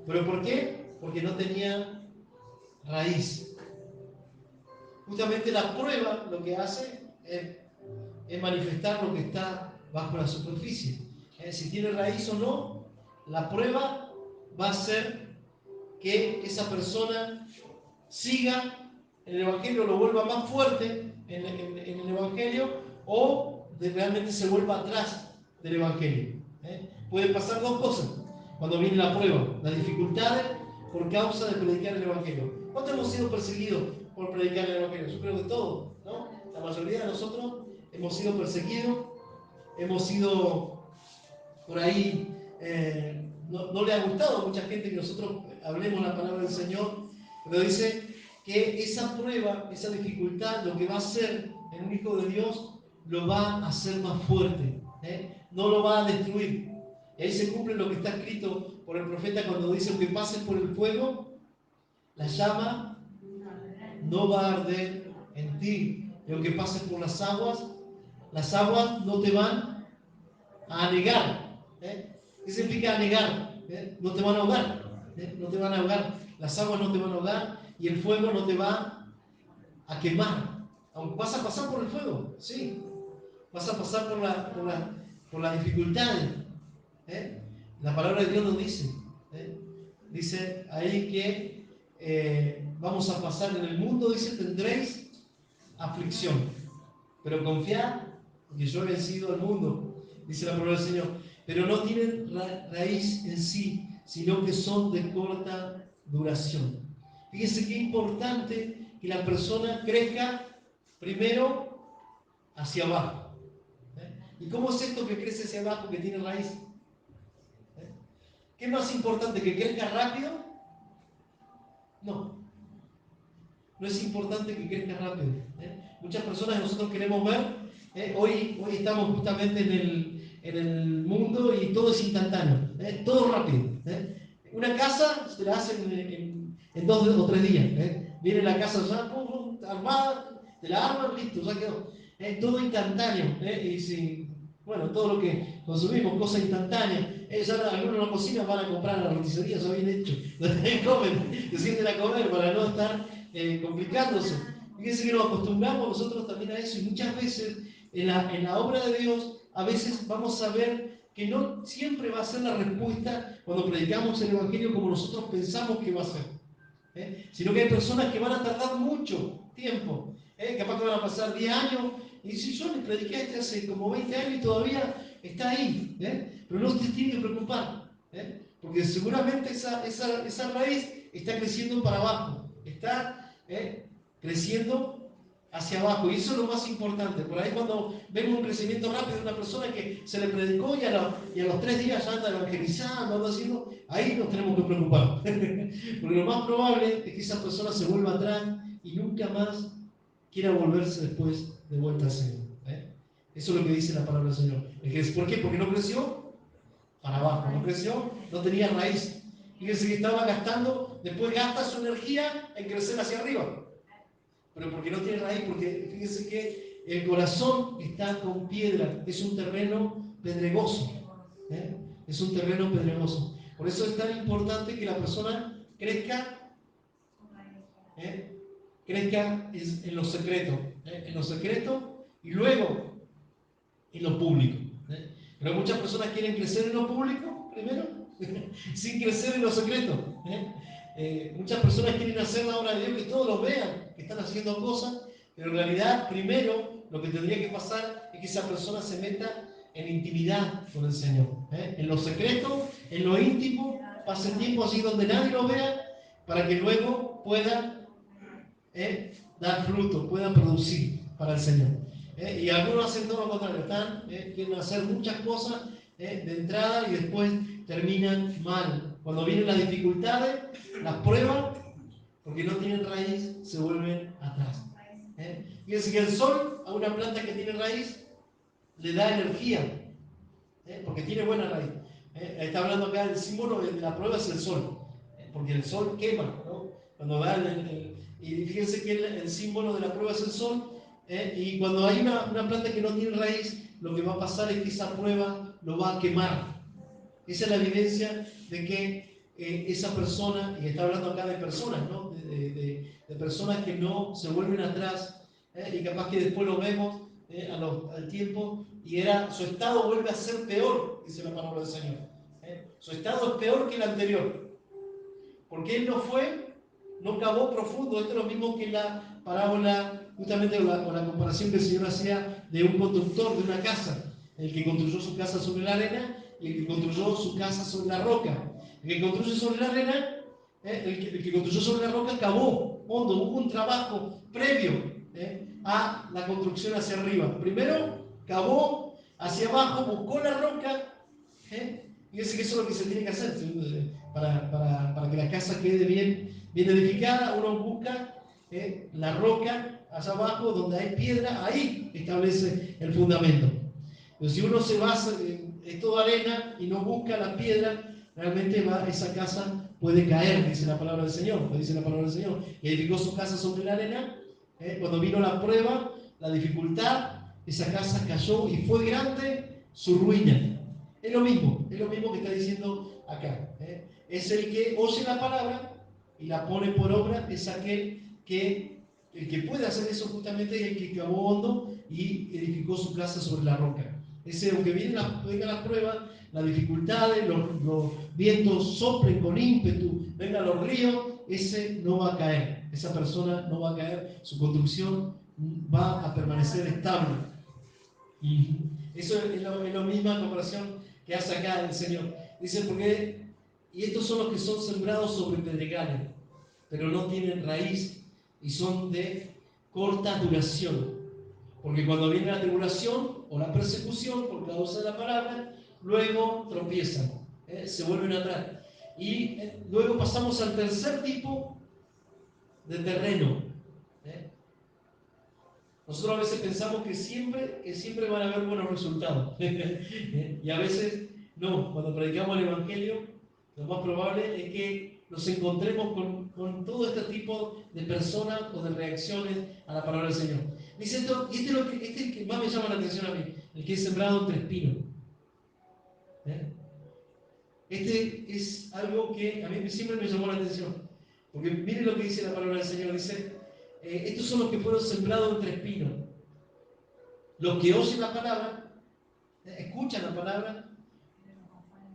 ¿Pero por qué? Porque no tenían raíz. Justamente la prueba lo que hace es manifestar lo que está bajo la superficie. Si tiene raíz o no, la prueba va a ser que esa persona siga en el Evangelio, lo vuelva más fuerte en el Evangelio, o realmente se vuelva atrás del Evangelio. Pueden pasar dos cosas cuando viene la prueba: las dificultades por causa de predicar el Evangelio. ¿Cuántos hemos sido perseguidos por predicar el Evangelio? Yo creo que todos, ¿no? La mayoría de nosotros hemos sido perseguidos, hemos sido por ahí, no le ha gustado a mucha gente que nosotros hablemos la palabra del Señor, pero dice que esa prueba, esa dificultad, lo que va a hacer en un hijo de Dios, lo va a hacer más fuerte, no lo va a destruir. Y ahí se cumple lo que está escrito por el profeta cuando dice que pasen por el fuego, la llama no va a arder en ti. Y aunque pases por las aguas no te van a anegar. ¿Qué significa anegar? No te van a ahogar. No te van a ahogar. Las aguas no te van a ahogar y el fuego no te va a quemar. Aunque vas a pasar por el fuego, sí. Vas a pasar por las dificultades. La palabra de Dios nos dice. Dice ahí que vamos a pasar en el mundo, dice, tendréis aflicción. Pero confiad, porque yo he vencido al mundo, dice la palabra del Señor. Pero no tienen raíz en sí, sino que son de corta duración. Fíjense qué importante que la persona crezca primero hacia abajo. ¿Y cómo es esto que crece hacia abajo, que tiene raíz? ¿Qué es más importante, que crezca rápido? No. No es importante que crezca rápido. Muchas personas nosotros queremos ver, hoy estamos justamente en el mundo y todo es instantáneo, todo rápido. Una casa se la hacen en 2 o 3 días. Viene la casa ya, armada, te la arman, listo, ya quedó. Todo instantáneo. Y si, bueno, todo lo que consumimos, cosas instantáneas. Ya algunos no cocinan, van a comprar a la roticería, ya bien hecho. Comen, se sienten a comer para no estar complicándose. Fíjense que nos acostumbramos nosotros también a eso, y muchas veces en la obra de Dios a veces vamos a ver que no siempre va a ser la respuesta cuando predicamos el Evangelio como nosotros pensamos que va a ser, sino que hay personas que van a tardar mucho tiempo, capaz que van a pasar 10 años y si yo le prediqué a este hace como 20 años y todavía está ahí, pero no se tiene que preocupar, porque seguramente esa raíz está creciendo para abajo, está creciendo hacia abajo, y eso es lo más importante. Por ahí cuando vemos un crecimiento rápido de una persona que se le predicó y a los 3 días ya anda evangelizando, anda haciendo, ahí nos tenemos que preocupar porque lo más probable es que esa persona se vuelva atrás y nunca más quiera volverse después de vuelta al Señor. Eso es lo que dice la palabra del Señor. ¿Por qué? Porque no creció para abajo, no creció, no tenía raíz. Fíjense que estaba gastando, después gasta su energía en crecer hacia arriba. Pero porque no tiene raíz, porque fíjense que el corazón está con piedra, es un terreno pedregoso. Es un terreno pedregoso. Por eso es tan importante que la persona crezca en lo secreto, en lo secreto y luego en lo público. Pero muchas personas quieren crecer en lo público primero, sin crecer en lo secreto. Muchas personas quieren hacer la obra de Dios, que todos los vean, que están haciendo cosas, pero en realidad primero lo que tendría que pasar es que esa persona se meta en intimidad con el Señor, en lo secreto, en lo íntimo, pase tiempo así donde nadie lo vea, para que luego pueda dar fruto, pueda producir para el Señor. Y algunos hacen todo lo contrario, quieren hacer muchas cosas de entrada y después terminan mal. Cuando vienen las dificultades, las pruebas, porque no tienen raíz, se vuelven atrás. Fíjense que el sol a una planta que tiene raíz le da energía, porque tiene buena raíz. Está hablando acá del símbolo de la prueba es el sol, porque el sol quema, ¿no? Cuando da y fíjense que el símbolo de la prueba es el sol, y cuando hay una planta que no tiene raíz, lo que va a pasar es que esa prueba lo va a quemar. Esa es la evidencia de que esa persona, y está hablando acá de personas, ¿no? de personas que no se vuelven atrás, y capaz que después lo vemos al tiempo, y su estado vuelve a ser peor, dice la palabra del Señor. Su estado es peor que el anterior, porque él no cavó profundo. Esto es lo mismo que la parábola, justamente con la comparación que el Señor hacía de un constructor de una casa, el que construyó su casa sobre la arena y el que construyó su casa sobre la roca. El que construye sobre la arena, el que construyó sobre la roca cavó hondo, hubo un trabajo previo a la construcción hacia arriba. Primero cavó hacia abajo, buscó la roca, y dice que eso es lo que se tiene que hacer para que la casa quede bien edificada. Uno busca la roca allá abajo donde hay piedra, ahí establece el fundamento. Pero si uno se basa en toda arena y no busca la piedra, realmente esa casa puede caer, dice la palabra del Señor. Dice la palabra del Señor. Y edificó su casa sobre la arena. Cuando vino la prueba, la dificultad, esa casa cayó y fue grande su ruina. Es lo mismo que está diciendo acá. Es el que oye la palabra y la pone por obra, es aquel que el que puede hacer eso justamente es el que cavó hondo y edificó su casa sobre la roca. Ese, aunque venga la prueba, las dificultades, los vientos soplen con ímpetu, vengan los ríos, ese no va a caer. Esa persona no va a caer, su construcción va a permanecer estable. Eso es la misma comparación que hace acá el Señor. Dice, y estos son los que son sembrados sobre pedregales, pero no tienen raíz y son de corta duración. Porque cuando viene la tribulación o la persecución por causa de la palabra, luego tropiezan, se vuelven atrás. Y luego pasamos al tercer tipo de terreno. Nosotros a veces pensamos que siempre van a haber buenos resultados. Y a veces no. Cuando predicamos el Evangelio, lo más probable es que nos encontremos con todo este tipo de personas o de reacciones a la palabra del Señor. Dice esto, y este es el que más me llama la atención a mí, el que es sembrado entre espinos. Este es algo que a mí siempre me llamó la atención. Porque miren lo que dice la palabra del Señor. Dice, estos son los que fueron sembrados entre espinos. Los que oyen la palabra, escuchan la palabra,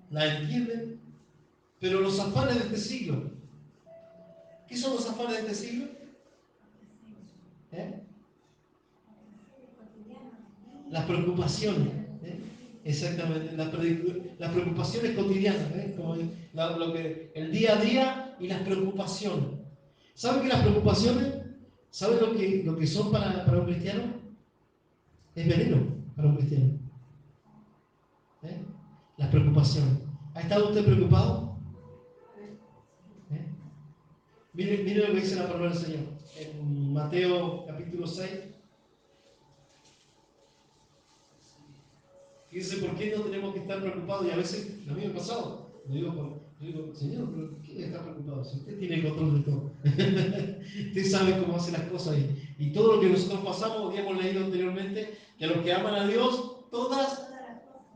la entienden, pero los afanes de este siglo. ¿Qué son los afanes de este siglo? Las preocupaciones. Exactamente, las preocupaciones cotidianas, como el día a día y las preocupaciones. ¿Saben que las preocupaciones, saben lo que son para un cristiano? Es veneno para un cristiano. Las preocupaciones. ¿Ha estado usted preocupado? Mire lo que dice la palabra del Señor en Mateo capítulo 6. Fíjense por qué no tenemos que estar preocupados. Y a veces, a mí me ha pasado. Yo digo, Señor, ¿pero quién está preocupado? Si usted tiene el control de todo. Usted sabe cómo hace las cosas. Y todo lo que nosotros pasamos, habíamos leído anteriormente, que a los que aman a Dios, todas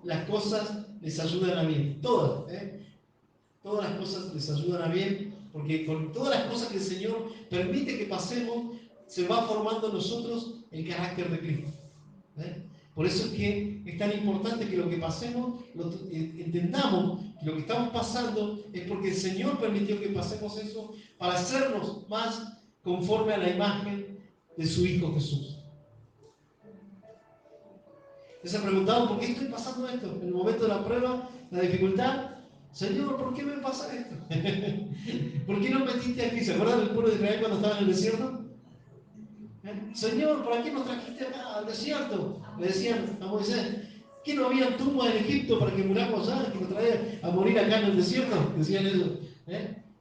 las cosas les ayudan a bien. Todas. Todas las cosas les ayudan a bien. Porque con todas las cosas que el Señor permite que pasemos, se va formando en nosotros el carácter de Cristo. Por eso es que es tan importante que lo que pasemos, entendamos que lo que estamos pasando es porque el Señor permitió que pasemos eso para hacernos más conforme a la imagen de su Hijo Jesús. ¿Se han preguntado por qué estoy pasando esto? En el momento de la prueba, la dificultad, Señor, ¿por qué me pasa esto? ¿Por qué no metiste aquí? ¿Se acuerdan del pueblo de Israel cuando estaba en el desierto? Señor, ¿para qué nos trajiste acá al desierto? Le decían a Moisés, ¿qué no había tumbas en Egipto para que muramos allá? ¿Que nos traía a morir acá en el desierto? Decían ellos.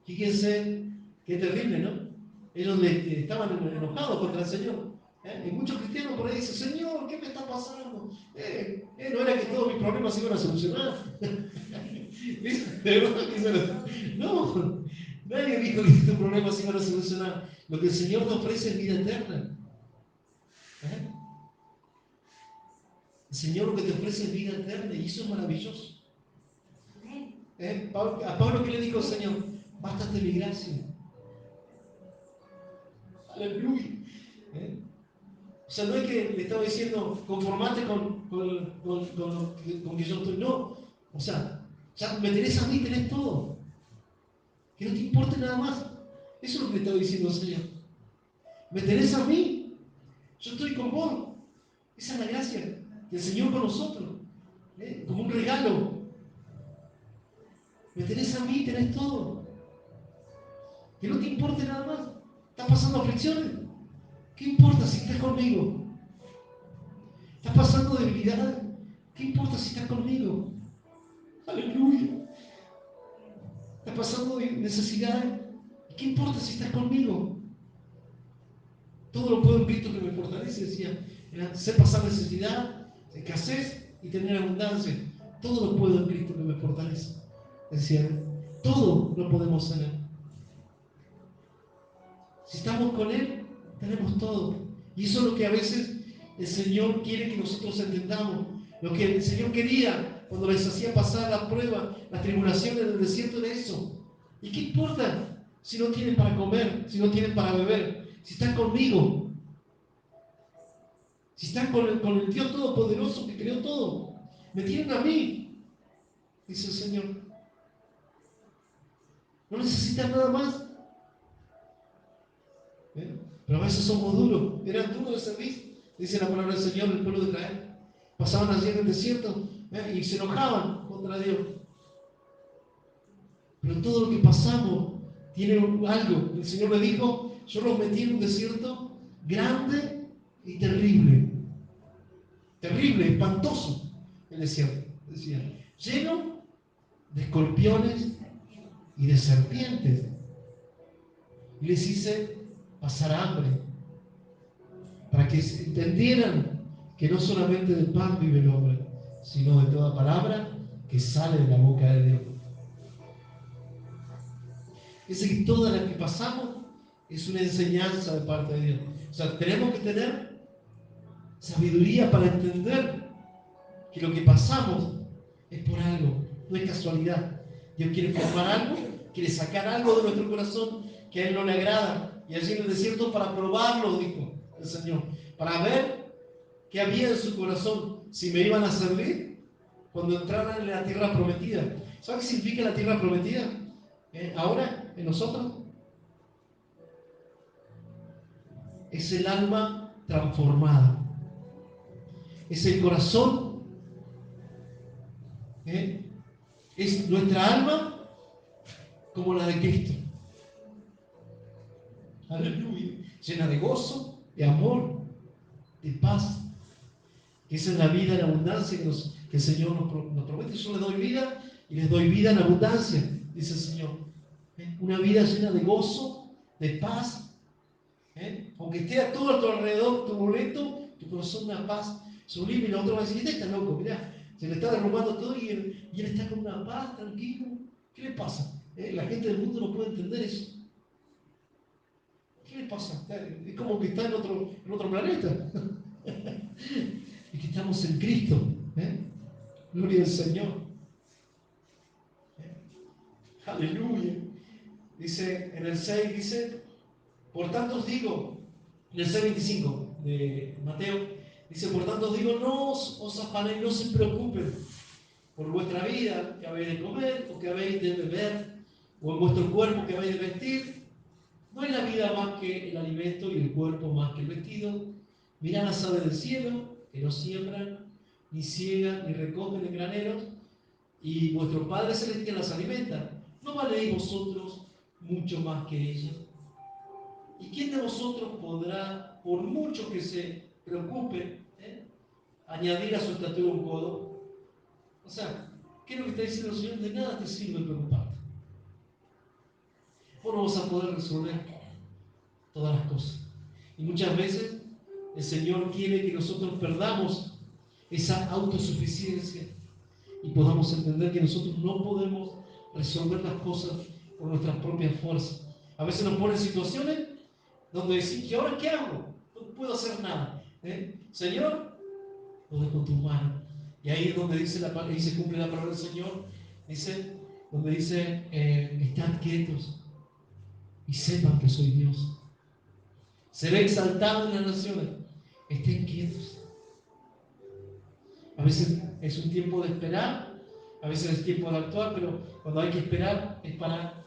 Fíjense, qué terrible, ¿no? Ellos estaban enojados contra el Señor. Y muchos cristianos por ahí dicen, Señor, ¿qué me está pasando? No era que todos mis problemas se iban a solucionar. ¿De verdad? No, nadie dijo que tus problemas se iban a solucionar. Lo que el Señor te ofrece es vida eterna. El Señor lo que te ofrece es vida eterna y eso es maravilloso. A Pablo, ¿qué le dijo el Señor? Bástate mi gracia. Aleluya. O sea, no es que le estaba diciendo conformate con que yo estoy. No. O sea, ya me tenés a mí, tenés todo. Que no te importe nada más. Eso es lo que le estaba diciendo el Señor. Me tenés a mí. Yo estoy con vos. Esa es la gracia del Señor con nosotros. Como un regalo. Me tenés a mí, tenés todo. Que no te importe nada más. ¿Estás pasando aflicciones? ¿Qué importa si estás conmigo? ¿Estás pasando debilidad? ¿Qué importa si estás conmigo? Aleluya. ¿Estás pasando necesidad? ¿Qué importa si estás conmigo? Todo lo puedo en Cristo que me fortalece, decía. Sé pasar necesidad, escasez y tener abundancia. Todo lo puedo en Cristo que me fortalece. Decía, todo lo podemos tener. Si estamos con Él, tenemos todo. Y eso es lo que a veces el Señor quiere que nosotros entendamos. Lo que el Señor quería cuando les hacía pasar la prueba, las tribulaciones del desierto era eso. ¿Y qué importa si no tienen para comer, si no tienen para beber? Si están conmigo. Si están con el Dios Todopoderoso que creó todo. Me tienen a mí, dice el Señor. No necesitan nada más. Pero a veces somos duros. Eran duros de servir, dice la palabra del Señor, el pueblo de Israel. Pasaban allí en el desierto y se enojaban contra Dios. Pero todo lo que pasamos tiene algo. El Señor le dijo, yo los metí en un desierto grande y terrible. Terrible, espantoso el desierto, decía. Lleno de escorpiones y de serpientes. Y les hice pasar hambre, para que entendieran que no solamente del pan vive el hombre, sino de toda palabra que sale de la boca de Dios. Es que toda la que pasamos es una enseñanza de parte de Dios. O sea, tenemos que tener sabiduría para entender que lo que pasamos es por algo, no es casualidad. Dios quiere formar algo, quiere sacar algo de nuestro corazón que a Él no le agrada. Y allí en el desierto para probarlo, dijo el Señor, para ver qué había en su corazón, si me iban a servir cuando entraran en la tierra prometida. ¿Sabe qué significa la tierra prometida? Ahora, en nosotros, es el alma transformada, es el corazón, es nuestra alma como la de Cristo. Aleluya. Llena de gozo, de amor, de paz. Esa es la vida en abundancia que el Señor nos promete. Yo les doy vida y les doy vida en abundancia, dice el Señor. Una vida llena de gozo, de paz. Aunque esté a todo a tu alrededor turbulento, tu corazón una paz sublime. Y el otro va a decir, este está loco, mirá. Se le está derrumbando todo y él está con una paz, tranquilo. ¿Qué le pasa? La gente del mundo no puede entender eso. ¿Qué le pasa? Es como que está en otro planeta. Es que estamos en Cristo. Gloria al Señor. Aleluya. Dice en el 6, dice, por tanto os digo, en el 6:25 de Mateo, dice, por tanto os digo, no os afanéis, no se preocupen por vuestra vida, que habéis de comer, o que habéis de beber, o en vuestro cuerpo que habéis de vestir. ¿No es la vida más que el alimento y el cuerpo más que el vestido? Mirad las aves del cielo, que no siembran, ni ciegan, ni recogen en graneros, y vuestro Padre Celestial las alimenta. ¿No valéis vosotros mucho más que ellas? ¿Y quién de vosotros podrá, por mucho que se preocupe, añadir a su estatura un codo? O sea, ¿qué es lo que está diciendo el Señor? De nada te sirve preocuparte. Vos no vas a poder resolver todas las cosas. Y muchas veces el Señor quiere que nosotros perdamos esa autosuficiencia y podamos entender que nosotros no podemos resolver las cosas por nuestras propias fuerzas. A veces nos pone en situaciones donde decimos, ¿y ahora qué hago? No puedo hacer nada. Señor, lo dejo en tus manos. Y ahí es donde dice ahí se cumple la palabra del Señor, donde dice, estad quietos y sepan que soy Dios. Seré exaltado en las naciones. Estén quietos. A veces es un tiempo de esperar, a veces es tiempo de actuar, pero cuando hay que esperar es para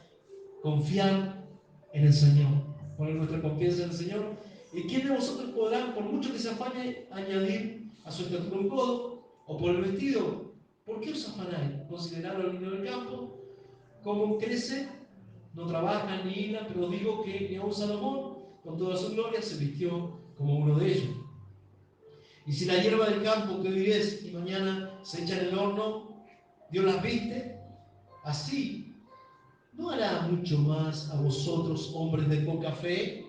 confiar en el Señor, poner nuestra confianza en el Señor. ¿Y quién de vosotros podrá, por mucho que se afane, añadir a su estatura un codo o por el vestido? ¿Por qué os afanáis? Considerad al niño del campo, cómo crece, no trabaja ni hila, pero digo que ni aun Salomón, con toda su gloria, se vistió como uno de ellos. Y si la hierba del campo que hoy es y mañana se echa en el horno, Dios las viste, así ¿no hará mucho más a vosotros, hombres de poca fe?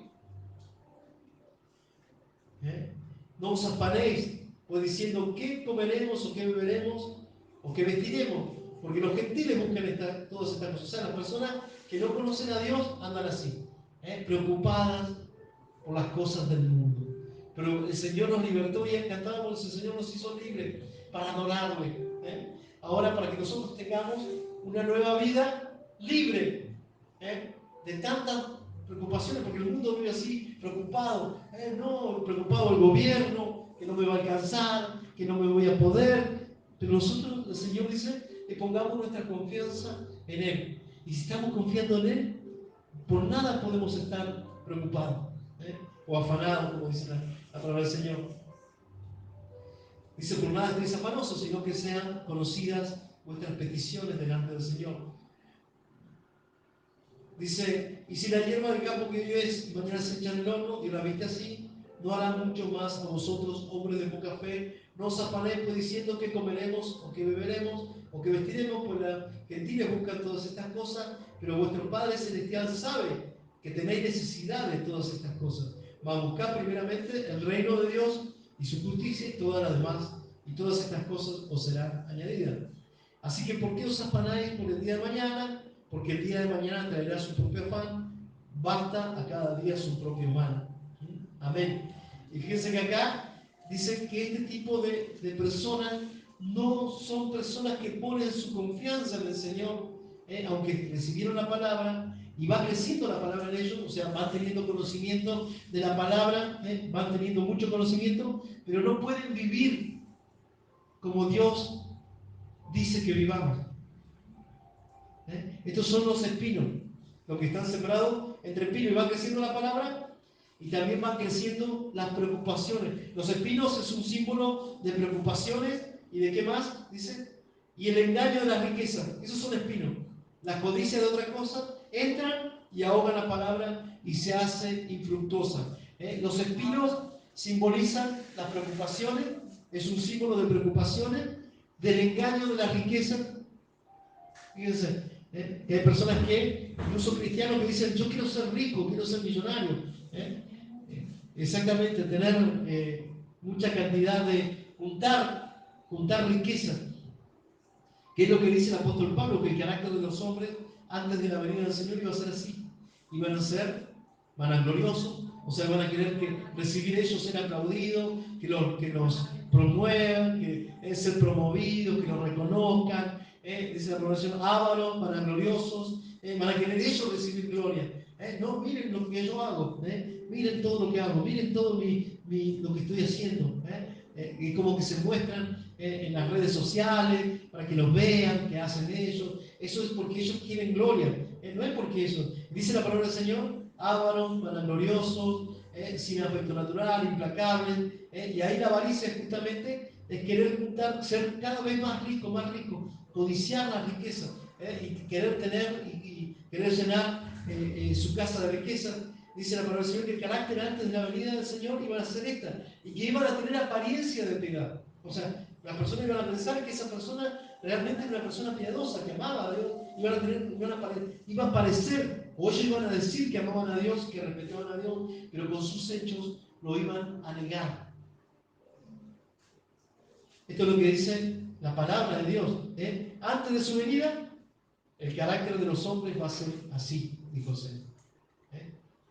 No os afanéis, pues diciendo, ¿qué comeremos o qué beberemos o qué vestiremos? Porque los gentiles buscan todas estas cosas. O sea, las personas que no conocen a Dios andan así, preocupadas por las cosas del mundo. Pero el Señor nos libertó y cantábamos, el Señor nos hizo libres para adorarle. Ahora, para que nosotros tengamos una nueva vida libre de tantas preocupaciones, porque el mundo vive así, preocupado, preocupado el gobierno, que no me va a alcanzar, que no me voy a poder. Pero nosotros, el Señor dice, que pongamos nuestra confianza en Él. Y si estamos confiando en Él, por nada podemos estar preocupados o afanados, como dice la palabra del Señor. Dice, por nada estéis afanosos, sino que sean conocidas vuestras peticiones delante del Señor. Dice, y si la hierba del campo que hoy es y mañana se echa en el horno, y la viste así, no hará mucho más a vosotros, hombres de poca fe. No os afanéis pues diciendo que comeremos, o que beberemos, o que vestiremos, pues los gentiles buscan todas estas cosas, pero vuestro Padre Celestial sabe que tenéis necesidad de todas estas cosas. Mas buscad primeramente el reino de Dios y su justicia, y todas las demás, y todas estas cosas os serán añadidas. Así que, ¿por qué os afanáis por el día de mañana? Porque el día de mañana traerá su propio afán. Basta a cada día su propio mal. Amén. Y fíjense que acá dice que este tipo de personas no son personas que ponen su confianza en el Señor, aunque recibieron la palabra y va creciendo la palabra en ellos, o sea, van teniendo conocimiento de la palabra, van teniendo mucho conocimiento, pero no pueden vivir como Dios dice que vivamos. Estos son los espinos, los que están sembrados entre espinos, y va creciendo la palabra y también van creciendo las preocupaciones. Los espinos es un símbolo de preocupaciones y de qué más, dice, y el engaño de la riqueza. Esos son espinos. La codicia de otra cosa entran y ahogan la palabra y se hace infructuosa. Los espinos simbolizan las preocupaciones, es un símbolo de preocupaciones, del engaño de la riqueza. Fíjense, hay personas que, incluso cristianos, que dicen, yo quiero ser rico, quiero ser millonario. Exactamente, tener mucha cantidad de juntar riqueza. ¿Qué es lo que dice el apóstol Pablo? Que el carácter de los hombres antes de la venida del Señor iba a ser así. Iban a ser vanagloriosos, o sea, van a querer recibir ellos ser aplaudidos, que los promuevan, que ser promovidos, que los reconozcan. Dice la profesión, ávaros, vanagloriosos, van a querer ellos recibir gloria. No, miren lo que yo hago, miren todo lo que hago, miren todo lo que estoy haciendo. Y como que se muestran en las redes sociales para que los vean, que hacen ellos. Eso es porque ellos quieren gloria, no es porque eso. Dice la palabra del Señor, ávaros, vanagloriosos, sin afecto natural, implacables. Y ahí la avaricia justamente es querer juntar, ser cada vez más rico, codiciar la riqueza, y querer tener y querer llenar su casa de riqueza. Dice la palabra del Señor que el carácter antes de la venida del Señor iban a ser esta, y que iban a tener apariencia de piedad. O sea, las personas iban a pensar que esa persona realmente era una persona piadosa, que amaba a Dios, iba a parecer, o ellos iban a decir que amaban a Dios, que respetaban a Dios, pero con sus hechos lo iban a negar. Esto es lo que dice la palabra de Dios. Antes de su venida, el carácter de los hombres va a ser así, dijo el Señor.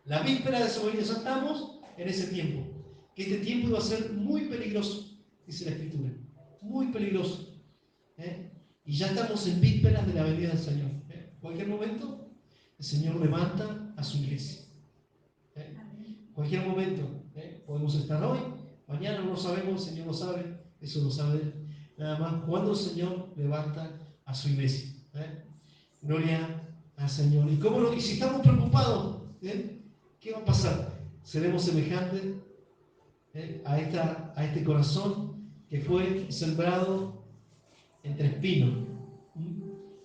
La víspera de su venida, ya estamos en ese tiempo. Que este tiempo iba a ser muy peligroso, dice la Escritura. Muy peligroso. Y ya estamos en vísperas de la venida del Señor. En cualquier momento, el Señor levanta a su iglesia. En cualquier momento, podemos estar hoy, mañana no lo sabemos, el Señor lo sabe, eso lo sabe Él. Nada más, cuando el Señor levanta a su iglesia. Gloria al Señor. Y si estamos preocupados, ¿qué va a pasar? Seremos semejantes a este corazón que fue sembrado entre espinos.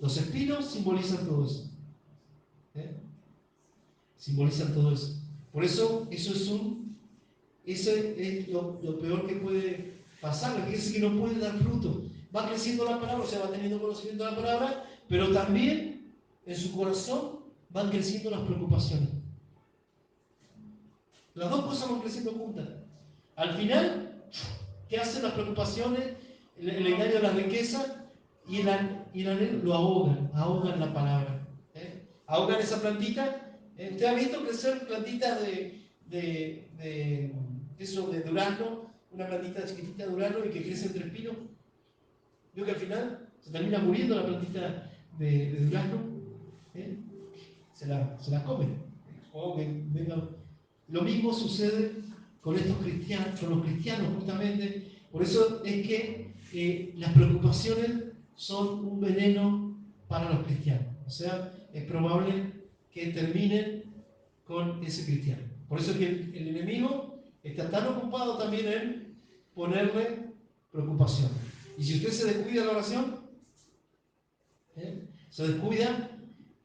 Los espinos simbolizan todo eso. Simbolizan todo eso. Por eso, ese es lo peor que puede pasar. Quiere decir que no puede dar fruto. Va creciendo la palabra, o sea, va teniendo conocimiento de la palabra, pero también en su corazón van creciendo las preocupaciones. Las dos cosas van creciendo juntas. Al final, ¿qué hacen las preocupaciones? El engaño de la riqueza y el anhelo lo ahogan la palabra. Ahogan esa plantita. ¿Usted ha visto crecer plantitas de durazno? Una plantita chiquitita de durazno y que crece entre espinos. Veo que al final se termina muriendo la plantita de durazno. Se la comen. Lo mismo sucede con estos cristianos, con los cristianos justamente. Por eso es que las preocupaciones son un veneno para los cristianos. O sea, es probable que terminen con ese cristiano. Por eso es que el enemigo está tan ocupado también en ponerle preocupación. Y si usted se descuida en la oración, se descuida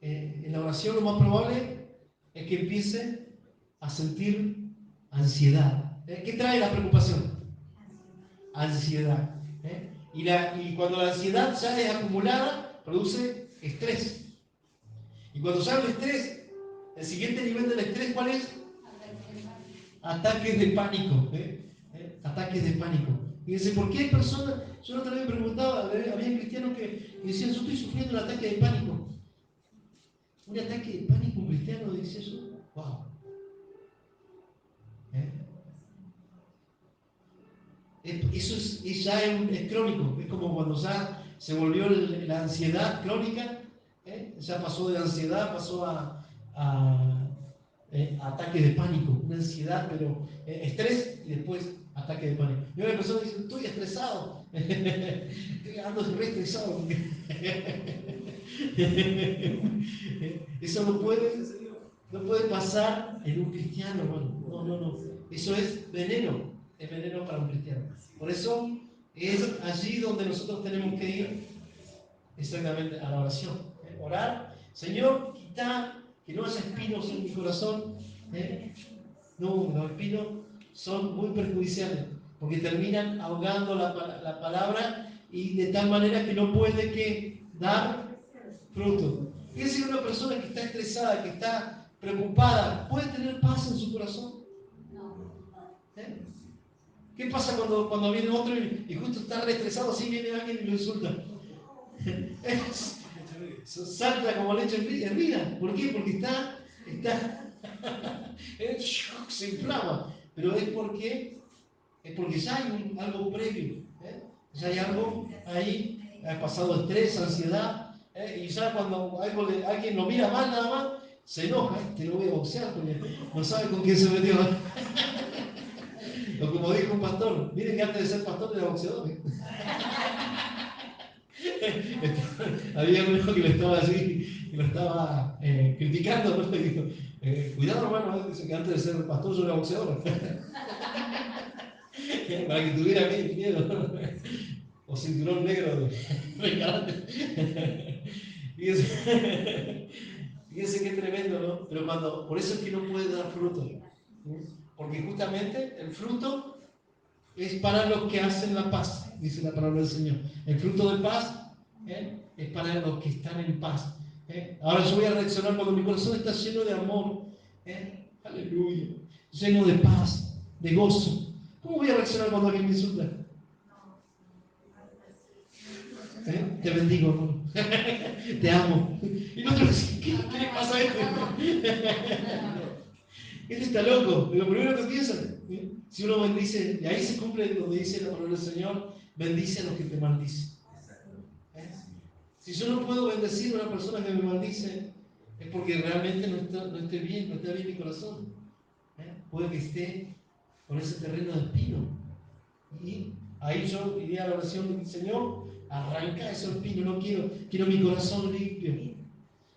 en la oración, lo más probable es que empiece a sentir ansiedad. ¿Qué trae la preocupación? Ansiedad. Y cuando la ansiedad ya es acumulada, produce estrés. Y cuando ya el estrés, el siguiente nivel del estrés, ¿cuál es? Ataques de pánico. Ataques de pánico. Fíjense, ¿por qué hay personas? Yo la otra vez me preguntaba, había cristianos que decían, yo estoy sufriendo un ataque de pánico. Un ataque de pánico, un cristiano dice eso. ¡Wow! Eso es crónico. Es como cuando ya se volvió la ansiedad crónica. Ya pasó de ansiedad, pasó a ataque de pánico. Una ansiedad, pero estrés y después ataque de pánico. Y una persona dice, estoy estresado. Ando re estresado. Eso no puede pasar en un cristiano, hermano. No. Eso es veneno para un cristiano. Por eso es allí donde nosotros tenemos que ir exactamente a la oración. Orar, Señor, quita que no haya espinos en mi corazón. No, los espinos son muy perjudiciales porque terminan ahogando la palabra y de tal manera que no puede dar fruto. Es decir, una persona que está estresada, que está preocupada, ¿puede tener paz en su corazón? ¿Qué pasa cuando viene otro y justo está re estresado, así viene alguien y lo insulta? Salta como leche hervida. ¿Por qué? Porque está se inflama. Pero es porque ya hay algo previo. Ya hay algo ahí, ha pasado estrés, ansiedad. Y ya cuando alguien lo mira mal nada más, se enoja. Te lo voy a boxear porque no sabe con quién se metió. O como dijo un pastor, miren que antes de ser pastor era boxeador. Había un hijo que lo estaba así, que lo estaba criticando, ¿no? Le dijo, cuidado hermano, dice que antes de ser pastor yo era boxeador. Para que tuviera miedo. O cinturón negro de karate. Fíjense qué tremendo, ¿no? Pero por eso es que no puede dar fruto. Porque justamente el fruto es para los que hacen la paz, dice la palabra del Señor. El fruto de paz es para los que están en paz. Ahora yo voy a reaccionar cuando mi corazón está lleno de amor, aleluya, lleno de paz, de gozo. ¿Cómo voy a reaccionar cuando alguien me insulta? Te bendigo, hermano. Te amo. Y no te dice, ¿qué le pasa a este? Este está loco. Lo primero que piensa, si uno bendice, y ahí se cumple donde dice la palabra del Señor, bendice a los que te maldicen. Si yo no puedo bendecir a una persona que me maldice, es porque realmente no está bien mi corazón. Puede que esté con ese terreno de espino. Y ahí yo iría a la oración del Señor, arranca esos espinos, no quiero mi corazón limpio,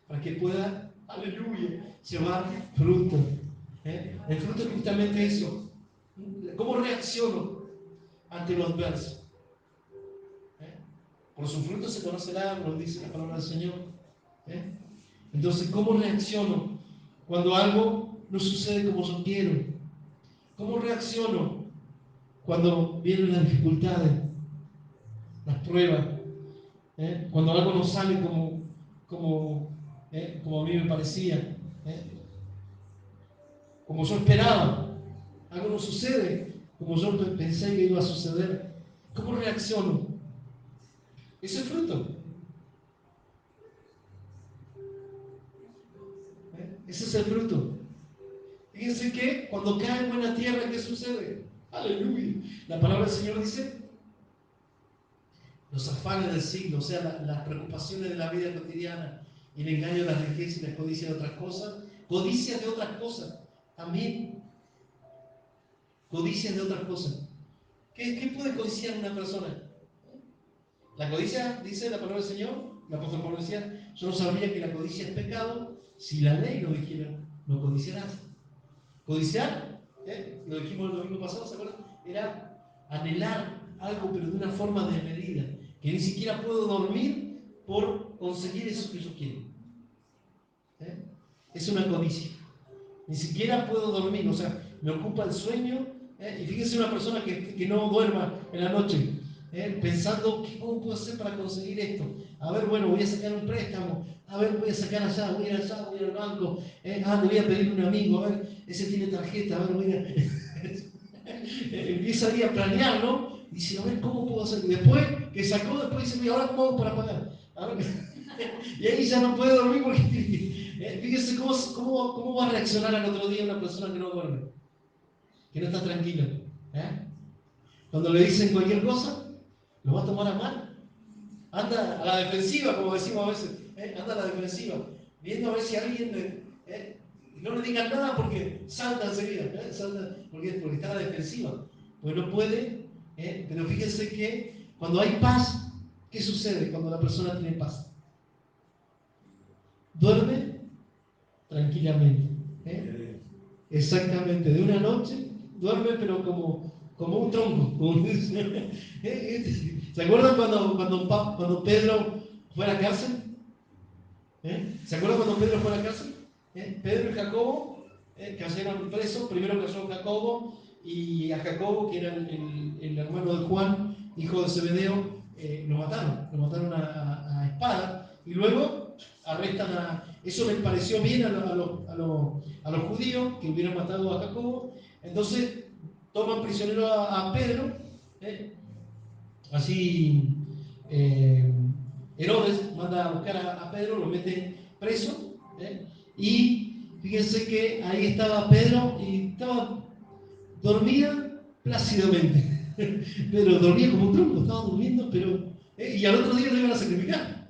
para que pueda, aleluya, llevar fruto. El fruto es justamente eso. ¿Cómo reacciono ante lo adverso? Por su fruto se conoce el árbol, dice la palabra del Señor. Entonces, ¿cómo reacciono cuando algo no sucede como yo quiero? ¿Cómo reacciono cuando vienen las dificultades, las pruebas? Cuando algo no sale como a mí me parecía, como yo esperaba, algo no sucede como yo pensé que iba a suceder. ¿Cómo reacciono? Ese es fruto. Ese es el fruto. Fíjense que cuando cae en buena tierra, ¿qué sucede? Aleluya. La palabra del Señor dice, los afanes del siglo, o sea, las preocupaciones de la vida cotidiana, y el engaño de la riqueza y la codicia de otras cosas, codicias de otras cosas, también codicias de otras cosas. ¿Qué puede codiciar una persona? La codicia, dice la palabra del Señor, el apóstol Pablo decía, yo no sabría que la codicia es pecado si la ley no dijera, no codiciarás. Codiciar, lo dijimos el domingo pasado, ¿se acuerdan? Era anhelar algo, pero de una forma desmedida, que ni siquiera puedo dormir por conseguir eso que yo quiero. Es una codicia. Ni siquiera puedo dormir, o sea, me ocupa el sueño. Y fíjense una persona que no duerma en la noche, pensando, ¿cómo puedo hacer para conseguir esto? A ver, bueno, voy a sacar un préstamo, a ver, voy a sacar allá, voy a ir allá, voy a ir al banco, le voy a pedir a un amigo, a ver, ese tiene tarjeta, a ver, voy a... Empieza ahí a planear, ¿no? Y dice, a ver, ¿cómo puedo hacer? Y después que sacó, después dice, ¿ahora cómo hago para pagar? A ver, y ahí ya no puede dormir porque fíjese cómo va a reaccionar al otro día una persona que no duerme, que no está tranquila. Cuando le dicen cualquier cosa, lo va a tomar a mal. Anda a la defensiva, como decimos a veces. Anda a la defensiva, viendo a ver si alguien no le digan nada porque salta enseguida. Porque está a la defensiva. Pues no puede. Pero fíjense que cuando hay paz, ¿qué sucede cuando la persona tiene paz? Duerme tranquilamente. Exactamente, de una noche duerme pero como un tronco. ¿Se acuerdan cuando Pedro fue a la cárcel? ¿Se acuerdan cuando Pedro fue a la cárcel? Pedro y Jacobo cayeron presos. Primero cayó Jacobo, y a Jacobo, que era el hermano de Juan, hijo de Zebedeo, lo mataron a espada, y luego arrestan a... Eso les pareció bien a los judíos que hubieran matado a Jacobo. Entonces toman prisionero a Pedro, así Herodes manda a buscar a Pedro, lo mete preso, y fíjense que ahí estaba Pedro y estaba dormida plácidamente. Pedro dormía como un tronco, estaba durmiendo, pero y al otro día lo iban a sacrificar.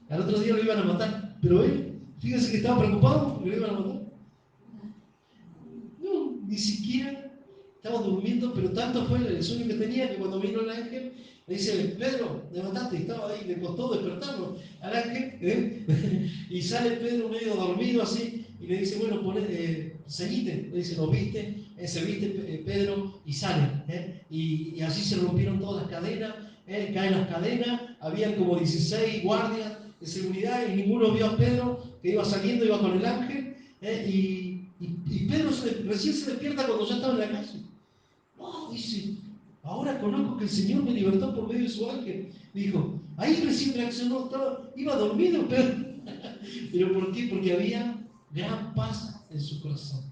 Al otro día lo iban a matar. Pero él, fíjense que estaba preocupado porque lo iban a matar. No, ni siquiera estaba durmiendo, pero tanto fue el sueño que tenía que cuando vino el ángel, le dice: Pedro, levantaste, estaba ahí, le costó despertarlo al ángel, y sale Pedro medio dormido así, y le dice: bueno, ceñite, le dice: ¿lo viste? Se viste Pedro y sale, y así se rompieron todas las cadenas, caen las cadenas, habían como 16 guardias de seguridad y ninguno vio a Pedro que iba saliendo, iba con el ángel, y Pedro recién se despierta cuando ya estaba en la calle. Oh, dice: ahora conozco que el Señor me libertó por medio de su ángel. Dijo, ahí recién reaccionó, iba dormido Pedro. ¿Pero por qué? Porque había gran paz en su corazón.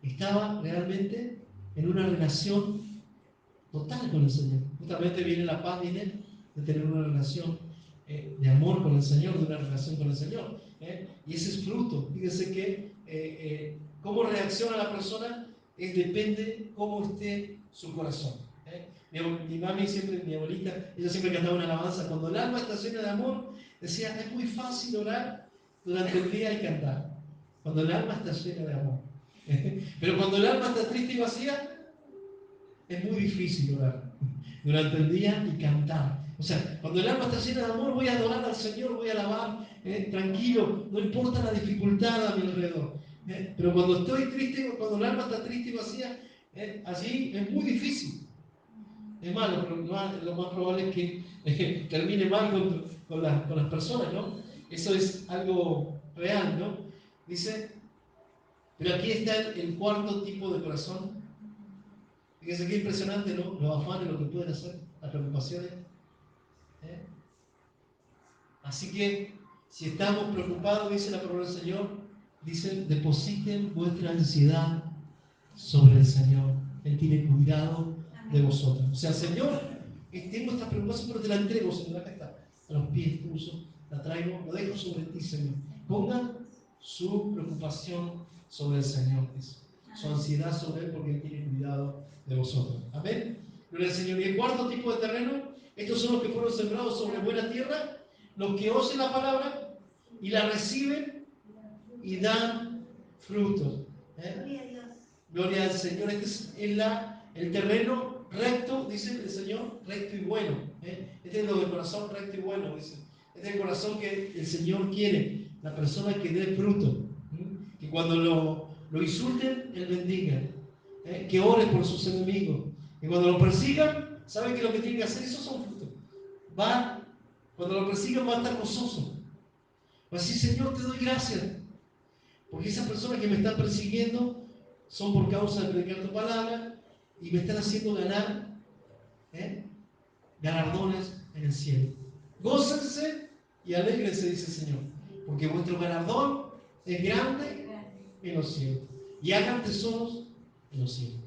Estaba realmente en una relación total con el Señor. Justamente viene la paz, viene de tener una relación de amor con el Señor, de una relación con el Señor. Y ese es fruto. Fíjense que cómo reacciona la persona depende cómo esté su corazón. Mi mami siempre, mi abuelita, ella siempre cantaba una alabanza: cuando el alma está llena de amor, decía, es muy fácil orar durante el día y cantar. Cuando el alma está llena de amor. Pero cuando el alma está triste y vacía, es muy difícil orar durante el día y cantar. O sea, cuando el alma está llena de amor, voy a adorar al Señor, voy a alabar, tranquilo, no importa la dificultad a mi alrededor. Pero cuando estoy triste, cuando el alma está triste y vacía, allí es muy difícil. Es malo, pero lo más probable es que termine mal con las personas, ¿no? Eso es algo real, ¿no? Dice, pero aquí está el cuarto tipo de corazón. Fíjense qué impresionante, ¿no? Los afanes, lo que pueden hacer, las preocupaciones. Así que, si estamos preocupados, dice la palabra del Señor, dice, depositen vuestra ansiedad sobre el Señor. Él tiene cuidado de vosotros. O sea, Señor, tengo esta preocupación, pero te la entrego, Señor, acá está, a los pies tuyos, la traigo, lo dejo sobre ti, Señor. Pongan su preocupación sobre el Señor, dice. Su ansiedad sobre Él, porque Él tiene cuidado de vosotros. Amén. Gloria al Señor. Y el cuarto tipo de terreno, estos son los que fueron sembrados sobre buena tierra, los que oyen la palabra y la reciben y dan frutos. Gloria al Señor. Este es el terreno recto, dice el Señor, recto y bueno. Este es lo del corazón recto y bueno, dice. Este es el corazón que el Señor quiere, la persona que dé fruto. Que cuando lo insulten, Él bendiga. Que ore por sus enemigos. Que cuando lo persigan, ¿saben que lo que tienen que hacer? Esos son frutos. Cuando lo persigan, va a estar gozoso. Va a decir: Señor, te doy gracias. Porque esas personas que me están persiguiendo son por causa de predicar tu palabra y me están haciendo ganar galardones en el cielo. Gócense y alégrense, dice el Señor, porque vuestro galardón es grande en los cielos. Y hagan tesoros en los cielos.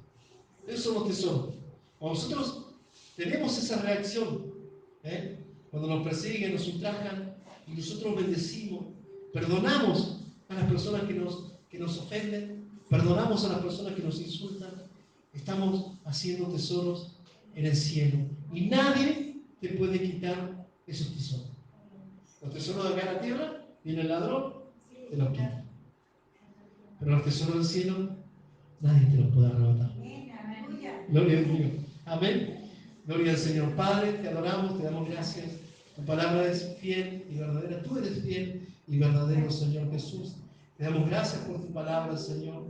Esos son los tesoros. Cuando nosotros tenemos esa reacción, cuando nos persiguen, nos ultrajan, y nosotros bendecimos, perdonamos a las personas que nos ofenden, perdonamos a las personas que nos insultan, estamos haciendo tesoros en el cielo. Y nadie te puede quitar esos tesoros. Los tesoros de acá en la tierra, viene el ladrón, te los quita. Pero los tesoros del cielo, nadie te los puede arrebatar. Gloria a Dios. Amén. Gloria al Señor. Padre, te adoramos, te damos gracias. Tu palabra es fiel y verdadera. Tú eres fiel y verdadero, Señor Jesús. Te damos gracias por tu palabra, Señor.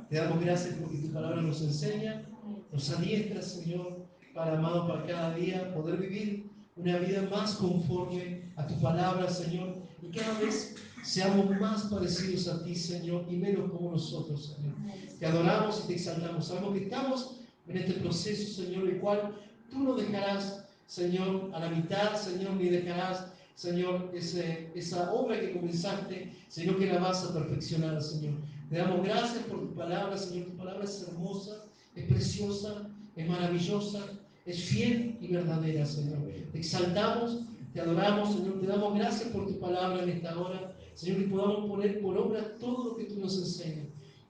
Te damos gracias porque tu palabra nos enseña, nos adiestra, Señor, amado, para cada día poder vivir una vida más conforme a tu palabra, Señor. Y cada vez seamos más parecidos a ti, Señor, y menos como nosotros, Señor. Te adoramos y te exaltamos. Sabemos que estamos en este proceso, Señor, el cual tú no dejarás, Señor, a la mitad, Señor, ni dejarás, Señor, esa obra que comenzaste, sino que la vas a perfeccionar, Señor. Te damos gracias por tu palabra, Señor. Tu palabra es hermosa, es preciosa, es maravillosa, es fiel y verdadera, Señor. Te exaltamos, te adoramos, Señor, te damos gracias por tu palabra en esta hora. Señor, que podamos poner por obra todo lo que tú nos enseñas.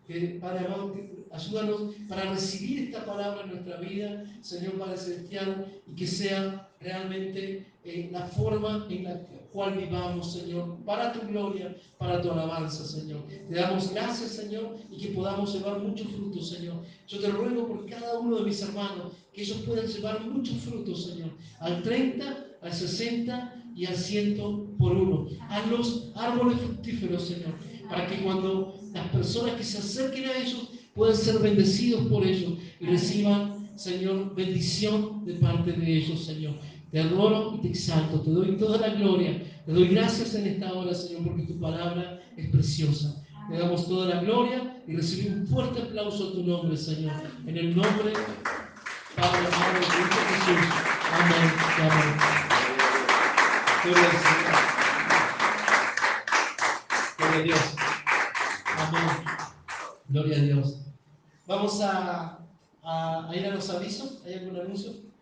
Que, Padre amado, que ayúdanos para recibir esta palabra en nuestra vida, Señor Padre Celestial, y que sea realmente la forma en la cual vivamos, Señor, para tu gloria, para tu alabanza, Señor. Te damos gracias, Señor, y que podamos llevar muchos frutos, Señor. Yo te ruego por cada uno de mis hermanos, que ellos puedan llevar muchos frutos, Señor, al 30, al 60 y al 100 por uno. A los árboles fructíferos, Señor, para que cuando las personas que se acerquen a ellos puedan ser bendecidos por ellos y reciban, Señor, bendición de parte de ellos, Señor. Te adoro y te exalto, te doy toda la gloria, te doy gracias en esta hora, Señor, porque tu palabra es preciosa. Te damos toda la gloria y recibimos un fuerte aplauso a tu nombre, Señor. En el nombre, Padre amado, de Cristo Jesús. Amén. Amén. Gloria al Señor. Gloria a Dios. Amén. Gloria a Dios. Vamos a ir a los avisos. ¿Hay algún anuncio?